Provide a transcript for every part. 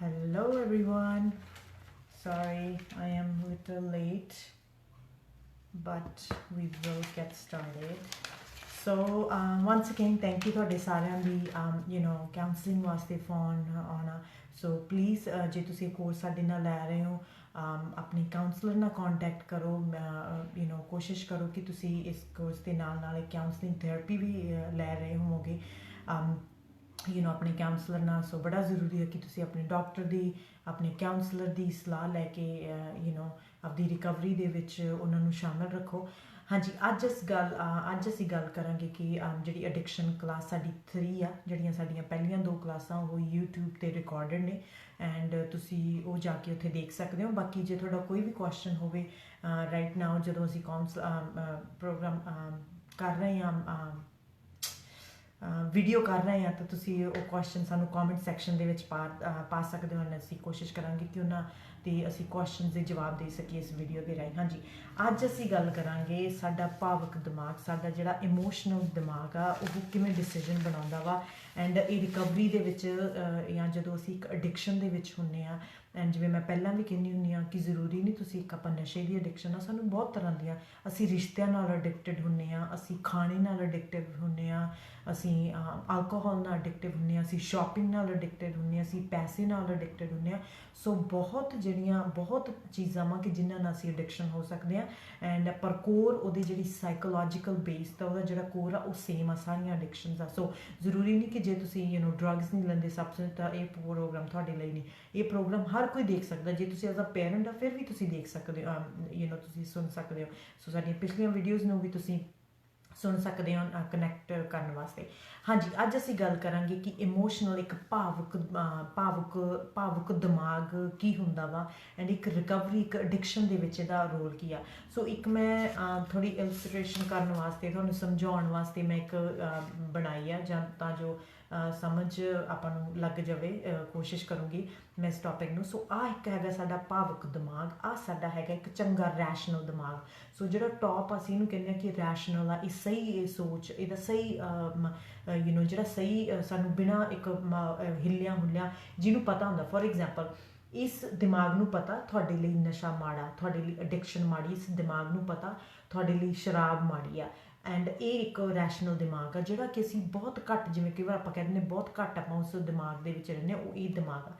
Hello everyone. Sorry, I am a little late, but we will get started. So once again, thank you ਤੁਹਾਡੇ ਸਾਰਿਆਂ ਦੀ counselling ਵਾਸਤੇ phone ਆਉਣਾ. So please ਜੇ ਤੁਸੀਂ course ਸਾਡੇ ਨਾਲ ਲੈ ਰਹੇ ਹੋ ਆਪਣੀ ਕਾਉਂਸਲਰ ਨਾਲ ਕੰਟੈਕਟ ਕਰੋ. ਕੋਸ਼ਿਸ਼ ਕਰੋ ਕਿ ਤੁਸੀਂ ਇਸ ਕੋਰਸ ਦੇ ਨਾਲ ਨਾਲ ਇੱਕ ਕਾਉਂਸਲਿੰਗ ਥੈਰੇਪੀ ਵੀ ਲੈ ਰਹੇ ਹੋਵੋਗੇ ਆਪਣੇ ਕਾਉਂਸਲਰ ਨਾਲ. ਸੋ ਬੜਾ ਜ਼ਰੂਰੀ ਹੈ ਕਿ ਤੁਸੀਂ ਆਪਣੇ ਡਾਕਟਰ ਦੀ ਆਪਣੇ ਕਾਉਂਸਲਰ ਦੀ ਸਲਾਹ ਲੈ ਕੇ ਆਪਦੀ ਰਿਕਵਰੀ ਦੇ ਵਿੱਚ ਉਹਨਾਂ ਨੂੰ ਸ਼ਾਮਲ ਰੱਖੋ. ਹਾਂਜੀ, ਅੱਜ ਅਸੀਂ ਗੱਲ ਕਰਾਂਗੇ ਕਿ ਜਿਹੜੀ ਐਡਿਕਸ਼ਨ ਕਲਾਸ ਸਾਡੀ 3 ਆ, ਜਿਹੜੀਆਂ ਸਾਡੀਆਂ ਪਹਿਲੀਆਂ 2 ਕਲਾਸਾਂ ਉਹ YouTube 'ਤੇ ਰਿਕਾਰਡਡ ਨੇ ਐਂਡ ਤੁਸੀਂ ਉਹ ਜਾ ਕੇ ਉੱਥੇ ਦੇਖ ਸਕਦੇ ਹੋ. ਬਾਕੀ ਜੇ ਤੁਹਾਡਾ ਕੋਈ ਵੀ ਕੁਐਸਚਨ ਹੋਵੇ ਰਾਈਟ ਨਾਓ ਜਦੋਂ ਅਸੀਂ ਪ੍ਰੋਗਰਾਮ ਕਰ ਰਹੇ ਹਾਂ ਵੀਡੀਓ ਕਰ ਰਹੇ ਹਾਂ ਤਾਂ ਤੁਸੀਂ ਉਹ ਕੁਐਸਚਨ ਸਾਨੂੰ ਕਮੈਂਟ ਸੈਕਸ਼ਨ ਦੇ ਵਿੱਚ ਪਾ ਸਕਦੇ ਹੋ. ਅਸੀਂ ਕੋਸ਼ਿਸ਼ ਕਰਾਂਗੇ ਕਿ ਉਹਨਾਂ ਤੇ ਅਸੀਂ ਕੁਐਸਚਨਸ ਦੇ ਜਵਾਬ ਦੇ ਸਕੀਏ ਇਸ ਵੀਡੀਓ ਦੇ ਰਾਹੀਂ. ਹਾਂਜੀ, ਅੱਜ ਅਸੀਂ ਗੱਲ ਕਰਾਂਗੇ ਸਾਡਾ ਭਾਵਕ ਦਿਮਾਗ, ਸਾਡਾ ਜਿਹੜਾ ਇਮੋਸ਼ਨਲ ਦਿਮਾਗ ਆ ਉਹ ਕਿਵੇਂ ਡਿਸੀਜਨ ਬਣਾਉਂਦਾ ਵਾ ਐਂਡ ਇਹ ਰਿਕਵਰੀ ਦੇ ਵਿੱਚ ਜਾਂ ਜਦੋਂ ਅਸੀਂ ਇੱਕ ਐਡਿਕਸ਼ਨ ਦੇ ਵਿੱਚ ਹੁੰਦੇ ਹਾਂ. ਐਂਡ ਜਿਵੇਂ ਮੈਂ ਪਹਿਲਾਂ ਵੀ ਕਹਿੰਦੀ ਹੁੰਦੀ ਹਾਂ ਕਿ ਜ਼ਰੂਰੀ ਨਹੀਂ ਤੁਸੀਂ ਇੱਕ ਆਪਾਂ ਨਸ਼ੇ ਦੀ ਐਡਿਕਸ਼ਨ ਆ, ਸਾਨੂੰ ਬਹੁਤ ਤਰ੍ਹਾਂ ਦੀਆਂ ਅਸੀਂ ਰਿਸ਼ਤਿਆਂ ਨਾਲ ਐਡਿਕਟਡ ਹੁੰਦੇ ਹਾਂ, ਅਸੀਂ ਖਾਣੇ ਨਾਲ ਐਡਿਕਟਿਵ ਹੁੰਦੇ ਹਾਂ, ਅਸੀਂ ਅਲਕੋਹਲ ਨਾਲ ਐਡਿਕਟਿਵ ਹੁੰਦੇ ਹਾਂ, ਅਸੀਂ ਸ਼ਾਪਿੰਗ ਨਾਲ ਐਡਿਕਟਿਡ ਹੁੰਦੇ ਹਾਂ, ਅਸੀਂ ਪੈਸੇ ਨਾਲ ਐਡਿਕਟਿਡ ਹੁੰਦੇ ਹਾਂ. ਸੋ ਬਹੁਤ ਚੀਜ਼ਾਂ ਵਾ ਕਿ ਜਿਨ੍ਹਾਂ ਨਾਲ ਅਸੀਂ ਐਡਿਕਸ਼ਨ ਹੋ ਸਕਦੇ ਹਾਂ ਐਂਡ ਪਰ ਕੋਰ ਉਹਦੀ ਜਿਹੜੀ ਸਾਈਕੋਲੋਜੀਕਲ ਬੇਸ ਤਾਂ ਉਹਦਾ ਜਿਹੜਾ ਕੋਰ ਆ ਉਹ ਸੇਮ ਆ ਸਾਰੀਆਂ ਐਡਿਕਸ਼ਨਸ ਆ. ਸੋ ਜ਼ਰੂਰੀ ਨਹੀਂ ਕਿ ਜੇ ਤੁਸੀਂ ਡਰੱਗਸ ਨਹੀਂ ਲੈਂਦੇ ਸਬਸਟੈਂਸ ਤਾਂ ਇਹ ਪ੍ਰੋਗਰਾਮ ਤੁਹਾਡੇ ਲਈ ਨਹੀਂ. ਇਹ ਪ੍ਰੋਗਰਾਮ ਹਰ ਕੋਈ ਦੇਖ ਸਕਦਾ. ਜੇ ਤੁਸੀਂ ਐਜ਼ ਅ ਪੇਰੈਂਟ ਆ ਫਿਰ ਵੀ ਤੁਸੀਂ ਦੇਖ ਸਕਦੇ ਹੋ ਤੁਸੀਂ ਸੁਣ ਸਕਦੇ ਹੋ. ਸੋ ਸਾਡੀਆਂ ਪਿਛਲੀਆਂ ਵੀਡੀਓਜ਼ ਨੂੰ ਵੀ ਤੁਸੀਂ ਸੁਣ ਸਕਦੇ ਹੋ ਕਨੈਕਟ ਕਰਨ ਵਾਸਤੇ. ਹਾਂਜੀ, ਅੱਜ ਅਸੀਂ ਗੱਲ ਕਰਾਂਗੇ ਕਿ ਇਮੋਸ਼ਨਲ ਇੱਕ ਭਾਵੁਕ ਦਿਮਾਗ ਕੀ ਹੁੰਦਾ ਵਾ ਐਂਡ ਇੱਕ ਰਿਕਵਰੀ ਇੱਕ ਐਡਿਕਸ਼ਨ ਦੇ ਵਿੱਚ ਇਹਦਾ ਰੋਲ ਕੀ ਆ. ਸੋ ਇੱਕ ਮੈਂ ਥੋੜ੍ਹੀ ਇਲਸਟ੍ਰੇਸ਼ਨ ਕਰਨ ਵਾਸਤੇ ਤੁਹਾਨੂੰ ਸਮਝਾਉਣ ਵਾਸਤੇ ਮੈਂ ਇੱਕ ਬਣਾਈ ਆ ਜਾਂ ਤਾਂ ਜੋ ਸਮਝ ਆਪਾਂ ਨੂੰ ਲੱਗ ਜਾਵੇ. ਕੋਸ਼ਿਸ਼ ਕਰੂੰਗੀ ਮੈਂ ਇਸ ਟੌਪਿਕ ਨੂੰ. ਸੋ ਆਹ ਇੱਕ ਹੈਗਾ ਸਾਡਾ ਭਾਵੁਕ ਦਿਮਾਗ, ਆਹ ਸਾਡਾ ਹੈਗਾ ਇੱਕ ਚੰਗਾ ਰੈਸ਼ਨਲ ਦਿਮਾਗ. ਸੋ ਜਿਹੜਾ ਟੌਪ ਅਸੀਂ ਇਹਨੂੰ ਕਹਿੰਦੇ ਹਾਂ ਕਿ ਰੈਸ਼ਨਲ ਆ, ਇਹ ਸਹੀ ਇਹ ਸੋਚ ਇਹਦਾ ਸਹੀ ਜਿਹੜਾ ਸਹੀ ਸਾਨੂੰ ਬਿਨਾਂ ਇੱਕ ਹਿੱਲਿਆਂ ਹੁੱਲਿਆਂ ਜਿਹਨੂੰ ਪਤਾ ਹੁੰਦਾ. ਫੋਰ ਐਗਜ਼ਾਮਪਲ ਇਸ ਦਿਮਾਗ ਨੂੰ ਪਤਾ ਤੁਹਾਡੇ ਲਈ ਨਸ਼ਾ ਮਾੜਾ, ਤੁਹਾਡੇ ਲਈ ਐਡਿਕਸ਼ਨ ਮਾੜੀ. ਇਸ ਦਿਮਾਗ ਨੂੰ ਪਤਾ ਤੁਹਾਡੇ ਲਈ ਸ਼ਰਾਬ ਮਾੜੀ ਆ ਐਂਡ ਇਹ ਇੱਕ ਰੈਸ਼ਨਲ ਦਿਮਾਗ ਆ ਜਿਹੜਾ ਕਿ ਅਸੀਂ ਬਹੁਤ ਘੱਟ, ਜਿਵੇਂ ਕਈ ਵਾਰ ਆਪਾਂ ਕਹਿੰਦੇ ਨੇ ਬਹੁਤ ਘੱਟ ਆਪਾਂ ਉਸ ਦਿਮਾਗ ਦੇ ਵਿੱਚ ਰਹਿੰਦੇ ਹਾਂ, ਉਹ ਇਹ ਦਿਮਾਗ ਆ.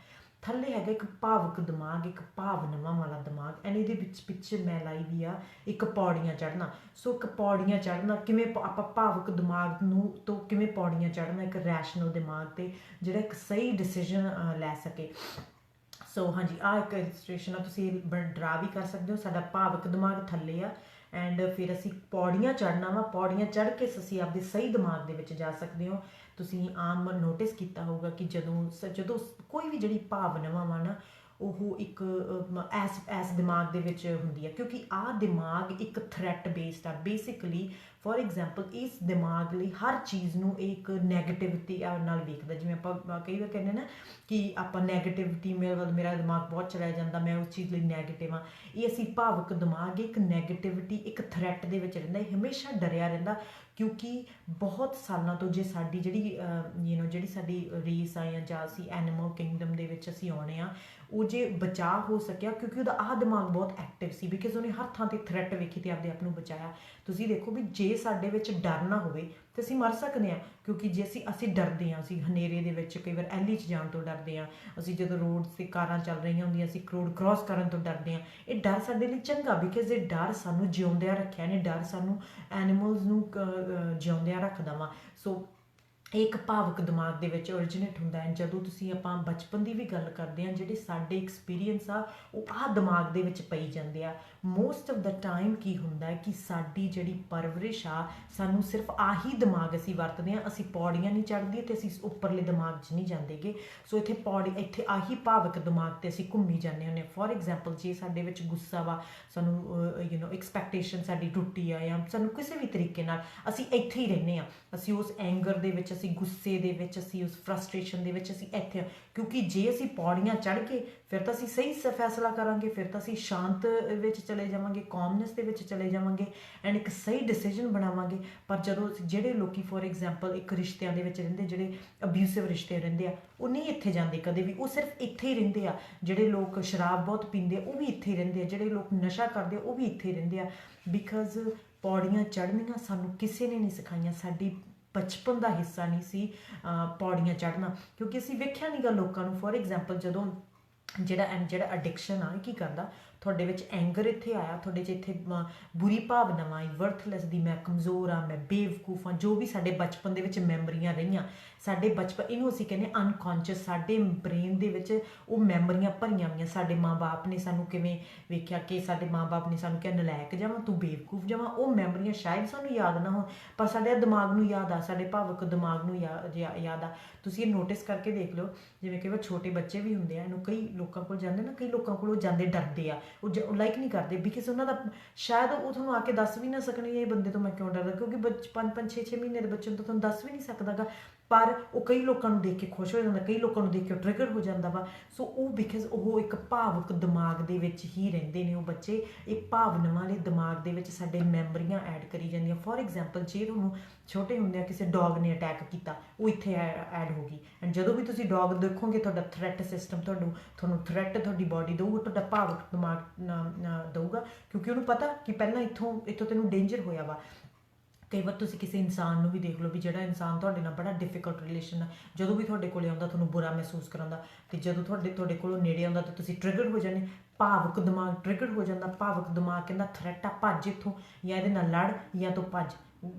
ਥੱਲੇ ਹੈਗਾ ਇੱਕ ਭਾਵੁਕ ਦਿਮਾਗ, ਇੱਕ ਭਾਵਨਾਵਾਂ ਵਾਲਾ ਦਿਮਾਗ ਐਂਡ ਇਹਦੇ ਵਿੱਚ ਪਿੱਛੇ ਮੈਂ ਲਾਈ ਵੀ ਆ ਇੱਕ ਪੌੜੀਆਂ ਚੜ੍ਹਨਾ. ਸੋ ਇੱਕ ਪੌੜੀਆਂ ਚੜ੍ਹਨਾ ਕਿਵੇਂ ਆਪਾਂ ਭਾਵੁਕ ਦਿਮਾਗ ਨੂੰ ਤੋਂ ਕਿਵੇਂ ਪੌੜੀਆਂ ਚੜ੍ਹਨਾ ਇੱਕ ਰੈਸ਼ਨਲ ਦਿਮਾਗ 'ਤੇ ਜਿਹੜਾ ਇੱਕ ਸਹੀ ਡਿਸੀਜ਼ਨ ਲੈ ਸਕੇ. ਸੋ ਹਾਂਜੀ, ਆਹ ਇੱਕ ਇਲਸਟ੍ਰੇਸ਼ਨ ਆ, ਤੁਸੀਂ ਡਰਾ ਵੀ ਕਰ ਸਕਦੇ ਹੋ. ਸਾਡਾ ਭਾਵੁਕ ਦਿਮਾਗ ਥੱਲੇ ਆ ਐਂਡ ਫਿਰ ਅਸੀਂ ਪੌੜੀਆਂ ਚੜ੍ਹਨਾ ਵਾ. ਪੌੜੀਆਂ ਚੜ੍ਹ ਕੇ ਅਸੀਂ ਆਪਦੇ ਸਹੀ ਦਿਮਾਗ ਦੇ ਵਿੱਚ ਜਾ ਸਕਦੇ ਹੋ. ਤੁਸੀਂ ਆਮ ਨੋਟਿਸ ਕੀਤਾ ਹੋਊਗਾ ਕਿ ਜਦੋਂ ਕੋਈ ਵੀ ਜਿਹੜੀ ਭਾਵਨਾਵਾਂ ਵਾ ਨਾ ਉਹ ਇੱਕ ਐਸ ਦਿਮਾਗ ਦੇ ਵਿੱਚ ਹੁੰਦੀ ਹੈ ਕਿਉਂਕਿ ਆਹ ਦਿਮਾਗ ਇੱਕ ਥ੍ਰੈਟ ਬੇਸਡ ਆ. ਬੇਸਿਕਲੀ ਫੋਰ ਐਗਜ਼ਾਮਪਲ ਇਸ ਦਿਮਾਗ ਲਈ ਹਰ ਚੀਜ਼ ਨੂੰ ਇੱਕ ਨੈਗੇਟਿਵਿਟੀ ਨਾਲ ਵੇਖਦਾ. ਜਿਵੇਂ ਆਪਾਂ ਕਈ ਵਾਰ ਕਹਿੰਦੇ ਨਾ ਕਿ ਆਪਾਂ ਨੈਗੇਟਿਵਿਟੀ ਮੇਰਾ ਦਿਮਾਗ ਬਹੁਤ ਚਲਿਆ ਜਾਂਦਾ, ਮੈਂ ਉਸ ਚੀਜ਼ ਲਈ ਨੈਗੇਟਿਵ ਹਾਂ. ਇਹ ਅਸੀਂ ਭਾਵੁਕ ਦਿਮਾਗ ਇੱਕ ਨੈਗੇਟਿਵਿਟੀ ਇੱਕ ਥ੍ਰੈਟ ਦੇ ਵਿੱਚ ਰਹਿੰਦਾ, ਇਹ ਹਮੇਸ਼ਾ ਡਰਿਆ ਰਹਿੰਦਾ ਕਿਉਂਕਿ ਬਹੁਤ ਸਾਲਾਂ ਤੋਂ ਜੇ ਸਾਡੀ ਜਿਹੜੀ ਸਾਡੀ ਰੇਸ ਆ ਜਾਂ ਅਸੀਂ ਐਨੀਮਲ ਕਿੰਗਡਮ ਦੇ ਵਿੱਚ ਅਸੀਂ ਆਉਣੇ ਆ ਉਹ ਜੇ ਬਚਾਅ ਹੋ ਸਕਿਆ ਕਿਉਂਕਿ ਉਹਦਾ ਆਹ ਦਿਮਾਗ ਬਹੁਤ ਐਕਟਿਵ ਸੀ ਬਿਕਾਜ਼ ਉਹਨੇ ਹਰ ਥਾਂ 'ਤੇ ਥ੍ਰੈਟ ਵੇਖੀ ਅਤੇ ਆਪਦੇ ਆਪ ਨੂੰ ਬਚਾਇਆ. ਤੁਸੀਂ ਦੇਖੋ ਵੀ ਜੇ ਸਾਡੇ ਵਿੱਚ ਡਰ ਨਾ ਹੋਵੇ ਤਾਂ ਅਸੀਂ ਮਰ ਸਕਦੇ ਹਾਂ ਕਿਉਂਕਿ ਜੇ ਅਸੀਂ ਡਰਦੇ ਹਾਂ, ਅਸੀਂ ਹਨੇਰੇ ਦੇ ਵਿੱਚ ਕਈ ਵਾਰ ਐਲੀ 'ਚ ਜਾਣ ਤੋਂ ਡਰਦੇ ਹਾਂ, ਅਸੀਂ ਜਦੋਂ ਰੋਡ 'ਤੇ ਕਾਰਾਂ ਚੱਲ ਰਹੀਆਂ ਹੁੰਦੀਆਂ ਅਸੀਂ ਰੋਡ ਕ੍ਰੋਸ ਕਰਨ ਤੋਂ ਡਰਦੇ ਹਾਂ. ਇਹ ਡਰ ਸਾਡੇ ਲਈ ਚੰਗਾ ਬਿਕਾਜ਼ ਇਹ ਡਰ ਸਾਨੂੰ ਜਿਉਂਦਿਆਂ ਰੱਖਿਆ ਨੇ, ਡਰ ਸਾਨੂੰ ਐਨੀਮਲਸ ਨੂੰ ਜਿਉਂਦਿਆਂ ਰੱਖਦਾ ਵਾ. ਸੋ ਇਹ ਇੱਕ ਭਾਵੁਕ ਦਿਮਾਗ ਦੇ ਵਿੱਚ ਓਰੀਜੀਨੇਟ ਹੁੰਦਾ ਹੈ. ਜਦੋਂ ਤੁਸੀਂ ਆਪਾਂ ਬਚਪਨ ਦੀ ਵੀ ਗੱਲ ਕਰਦੇ ਹਾਂ ਜਿਹੜੇ ਸਾਡੇ ਐਕਸਪੀਰੀਅੰਸ ਆ ਉਹ ਆਹ ਦਿਮਾਗ ਦੇ ਵਿੱਚ ਪਈ ਜਾਂਦੇ ਆ. ਮੋਸਟ ਆਫ ਦਾ ਟਾਈਮ ਕੀ ਹੁੰਦਾ ਹੈ ਕਿ ਸਾਡੀ ਜਿਹੜੀ ਪਰਵਰਿਸ਼ ਆ ਸਾਨੂੰ ਸਿਰਫ ਆਹੀ ਦਿਮਾਗ ਅਸੀਂ ਵਰਤਦੇ ਹਾਂ. ਅਸੀਂ ਪੌੜੀਆਂ ਨਹੀਂ ਚੜ੍ਹਦੇ ਅਤੇ ਅਸੀਂ ਉੱਪਰਲੇ ਦਿਮਾਗ 'ਚ ਨਹੀਂ ਜਾਂਦੇਗੇ. ਸੋ ਇੱਥੇ ਆਹੀ ਭਾਵੁਕ ਦਿਮਾਗ 'ਤੇ ਅਸੀਂ ਘੁੰਮੀ ਜਾਂਦੇ ਹੁੰਦੇ ਹਾਂ. ਫੋਰ ਐਗਜ਼ਾਮਪਲ ਜੇ ਸਾਡੇ ਵਿੱਚ ਗੁੱਸਾ ਵਾ, ਸਾਨੂੰ ਐਕਸਪੈਕਟੇਸ਼ਨ ਸਾਡੀ ਟੁੱਟੀ ਆ ਜਾਂ ਸਾਨੂੰ ਕਿਸੇ ਵੀ ਤਰੀਕੇ ਨਾਲ ਅਸੀਂ ਇੱਥੇ ਹੀ ਰਹਿੰਦੇ ਹਾਂ, ਅਸੀਂ ਉਸ ਐਂਗਰ ਦੇ ਵਿੱਚ ਅਸੀਂ ਗੁੱਸੇ ਦੇ ਵਿੱਚ, ਅਸੀਂ ਉਸ ਫਰਸਟ੍ਰੇਸ਼ਨ ਦੇ ਵਿੱਚ ਅਸੀਂ ਇੱਥੇ, ਕਿਉਂਕਿ ਜੇ ਅਸੀਂ ਪੌੜੀਆਂ ਚੜ੍ਹ ਕੇ ਫਿਰ ਤਾਂ ਅਸੀਂ ਸਹੀ ਫੈਸਲਾ ਕਰਾਂਗੇ, ਫਿਰ ਤਾਂ ਅਸੀਂ ਸ਼ਾਂਤ ਵਿੱਚ ਚਲੇ ਜਾਵਾਂਗੇ, ਕਾਮਨੈਸ ਦੇ ਵਿੱਚ ਚਲੇ ਜਾਵਾਂਗੇ ਐਂਡ ਇੱਕ ਸਹੀ ਡਿਸੀਜਨ ਬਣਾਵਾਂਗੇ। ਪਰ ਜਦੋਂ ਜਿਹੜੇ ਲੋਕੀ ਫੋਰ ਐਗਜ਼ਾਮਪਲ ਇੱਕ ਰਿਸ਼ਤਿਆਂ ਦੇ ਵਿੱਚ ਰਹਿੰਦੇ, ਜਿਹੜੇ ਅਬਿਊਸਿਵ ਰਿਸ਼ਤੇ ਰਹਿੰਦੇ ਆ, ਉਹ ਨਹੀਂ ਇੱਥੇ ਜਾਂਦੇ ਕਦੇ ਵੀ, ਉਹ ਸਿਰਫ ਇੱਥੇ ਹੀ ਰਹਿੰਦੇ ਆ। ਜਿਹੜੇ ਲੋਕ ਸ਼ਰਾਬ ਬਹੁਤ ਪੀਂਦੇ ਆ ਉਹ ਵੀ ਇੱਥੇ ਹੀ ਰਹਿੰਦੇ ਆ, ਜਿਹੜੇ ਲੋਕ ਨਸ਼ਾ ਕਰਦੇ ਆ ਉਹ ਵੀ ਇੱਥੇ ਹੀ ਰਹਿੰਦੇ ਆ। ਬਿਕਾਜ਼ ਪੌੜੀਆਂ ਚੜ੍ਹਨੀਆਂ ਸਾਨੂੰ ਕਿਸੇ ਨੇ ਨਹੀਂ ਸਿਖਾਈਆਂ, ਸਾਡੀ ਬਚਪਨ ਦਾ ਹਿੱਸਾ ਨਹੀਂ ਸੀ ਪੌੜੀਆਂ ਚੜ੍ਹਨਾ, ਕਿਉਂਕਿ ਅਸੀਂ ਵੇਖਿਆ ਨਹੀਂ ਗਾ ਲੋਕਾਂ ਨੂੰ। ਫੋਰ ਐਗਜ਼ਾਮਪਲ ਜਦੋਂ ਜਿਹੜਾ ਅਡਿਕਸ਼ਨ ਆ ਕੀ ਕਰਦਾ, ਤੁਹਾਡੇ ਵਿੱਚ ਐਂਗਰ ਇੱਥੇ ਆਇਆ, ਤੁਹਾਡੇ 'ਚ ਇੱਥੇ ਬੁਰੀ ਭਾਵਨਾਵਾਂ ਆਈ, ਵਰਥਲੈਸ ਦੀ, ਮੈਂ ਕਮਜ਼ੋਰ ਆ, ਮੈਂ ਬੇਵਕੂਫ ਹਾਂ, ਜੋ ਵੀ ਸਾਡੇ ਬਚਪਨ ਦੇ ਵਿੱਚ ਮੈਮਰੀਆਂ ਰਹੀਆਂ, ਸਾਡੇ ਬਚਪਨ, ਇਹਨੂੰ ਅਸੀਂ ਕਹਿੰਦੇ ਅਨਕੌਂਸ਼ੀਅਸ, ਸਾਡੇ ਬ੍ਰੇਨ ਦੇ ਵਿੱਚ ਉਹ ਮੈਮਰੀਆਂ ਭਰੀਆਂ ਹੋਈਆਂ। ਸਾਡੇ ਮਾਂ-ਬਾਪ ਨੇ ਸਾਨੂੰ ਕਿਵੇਂ ਵੇਖਿਆ, ਕਿ ਸਾਡੇ ਮਾਂ-ਬਾਪ ਨੇ ਸਾਨੂੰ ਕਿਹਾ ਨਲਾਇਕ ਜਾਵਾਂ, ਤੂੰ ਬੇਵਕੂਫ ਜਾਵਾਂ, ਉਹ ਮੈਮਰੀਆਂ ਸ਼ਾਇਦ ਸਾਨੂੰ ਯਾਦ ਨਾ ਹੋਣ, ਪਰ ਸਾਡੇ ਦਿਮਾਗ ਨੂੰ ਯਾਦ ਆ, ਸਾਡੇ ਭਾਵਕ ਦਿਮਾਗ ਨੂੰ ਯਾਦ ਆ। ਤੁਸੀਂ ਇਹ ਨੋਟਿਸ ਕਰਕੇ ਦੇਖ ਲਓ, ਜਿਵੇਂ ਕਿ ਛੋਟੇ ਬੱਚੇ ਵੀ ਹੁੰਦੇ ਆ, ਇਹਨੂੰ ਕਈ ਲੋਕਾਂ ਕੋਲ ਜਾਂਦੇ ਨਾ, ਕਈ ਲੋਕਾਂ ਕੋਲ ਉਹ ਜਾਂਦੇ ਡਰਦੇ ਆ, ਉਹ ਲਾਈਕ ਨਹੀਂ ਕਰਦੇ, ਬਿਕਾਜ਼ ਉਹਨਾਂ ਦਾ ਸ਼ਾਇਦ ਉਹ ਤੁਹਾਨੂੰ ਆ ਕੇ ਦੱਸ ਵੀ ਨਾ ਸਕਣ ਇਹ ਬੰਦੇ ਤੋਂ ਮੈਂ ਕਿਉਂ ਡਰਦਾ, ਕਿਉਂਕਿ 5-6 ਮਹੀਨੇ ਦੇ ਬੱਚੇ ਨੂੰ ਤਾਂ ਤੁਹਾਨੂੰ ਦੱਸ ਵੀ ਨਹੀਂ ਸਕਦਾ ਗਾ। ਪਰ ਉਹ ਕਈ ਲੋਕਾਂ ਨੂੰ ਦੇਖ ਕੇ ਖੁਸ਼ ਹੋ ਜਾਂਦਾ, ਕਈ ਲੋਕਾਂ ਨੂੰ ਦੇਖ ਕੇ ਟ੍ਰਿਗਰ ਹੋ ਜਾਂਦਾ ਵਾ। ਸੋ ਉਹ ਬਿਕਾਜ਼ ਉਹ ਇੱਕ ਭਾਵੁਕ ਦਿਮਾਗ ਦੇ ਵਿੱਚ ਹੀ ਰਹਿੰਦੇ ਨੇ ਉਹ ਬੱਚੇ, ਇਹ ਭਾਵਨਾਵਾਂ ਵਾਲੇ ਦਿਮਾਗ ਦੇ ਵਿੱਚ ਸਾਡੇ ਮੈਮਰੀਆਂ ਐਡ ਕਰੀ ਜਾਂਦੀਆਂ। ਫੋਰ ਐਗਜ਼ਾਮਪਲ ਜੇ ਤੁਹਾਨੂੰ ਛੋਟੇ ਹੁੰਦਿਆਂ ਕਿਸੇ ਡੌਗ ਨੇ ਅਟੈਕ ਕੀਤਾ, ਉਹ ਇੱਥੇ ਐਡ ਹੋ ਗਈ, ਐਂਡ ਜਦੋਂ ਵੀ ਤੁਸੀਂ ਡੌਗ ਦੇਖੋਗੇ ਤੁਹਾਡਾ ਥ੍ਰੈਟ ਸਿਸਟਮ ਤੁਹਾਨੂੰ ਥ੍ਰੈਟ ਤੁਹਾਡੀ ਬਾਡੀ ਦਊਗਾ, ਤੁਹਾਡਾ ਭਾਵੁਕ ਦਿਮਾਗ ਦਊਗਾ, ਕਿਉਂਕਿ ਉਹਨੂੰ ਪਤਾ ਕਿ ਪਹਿਲਾਂ ਇੱਥੋਂ ਤੈਨੂੰ ਡੇਂਜਰ ਹੋਇਆ ਵਾ। ਕਈ ਵਾਰ ਤੁਸੀਂ ਕਿਸੇ ਇਨਸਾਨ ਨੂੰ ਵੀ ਦੇਖ ਲਓ, ਵੀ ਜਿਹੜਾ ਇਨਸਾਨ ਤੁਹਾਡੇ ਨਾਲ ਬੜਾ ਡਿਫਿਕਲਟ ਰਿਲੇਸ਼ਨ ਆ, ਜਦੋਂ ਵੀ ਤੁਹਾਡੇ ਕੋਲ ਆਉਂਦਾ ਤੁਹਾਨੂੰ ਬੁਰਾ ਮਹਿਸੂਸ ਕਰਾਉਂਦਾ, ਅਤੇ ਜਦੋਂ ਤੁਹਾਡੇ ਕੋਲੋਂ ਨੇੜੇ ਆਉਂਦਾ ਤਾਂ ਤੁਸੀਂ ਟ੍ਰਿਗਰ ਹੋ ਜਾਂਦੇ, ਭਾਵੁਕ ਦਿਮਾਗ ਟ੍ਰਿਗਰ ਹੋ ਜਾਂਦਾ। ਭਾਵੁਕ ਦਿਮਾਗ ਕਹਿੰਦਾ ਥ੍ਰੈਟ ਆ, ਭੱਜ ਇੱਥੋਂ, ਜਾਂ ਇਹਦੇ ਨਾਲ ਲੜ ਜਾਂ ਤੋਂ ਭੱਜ,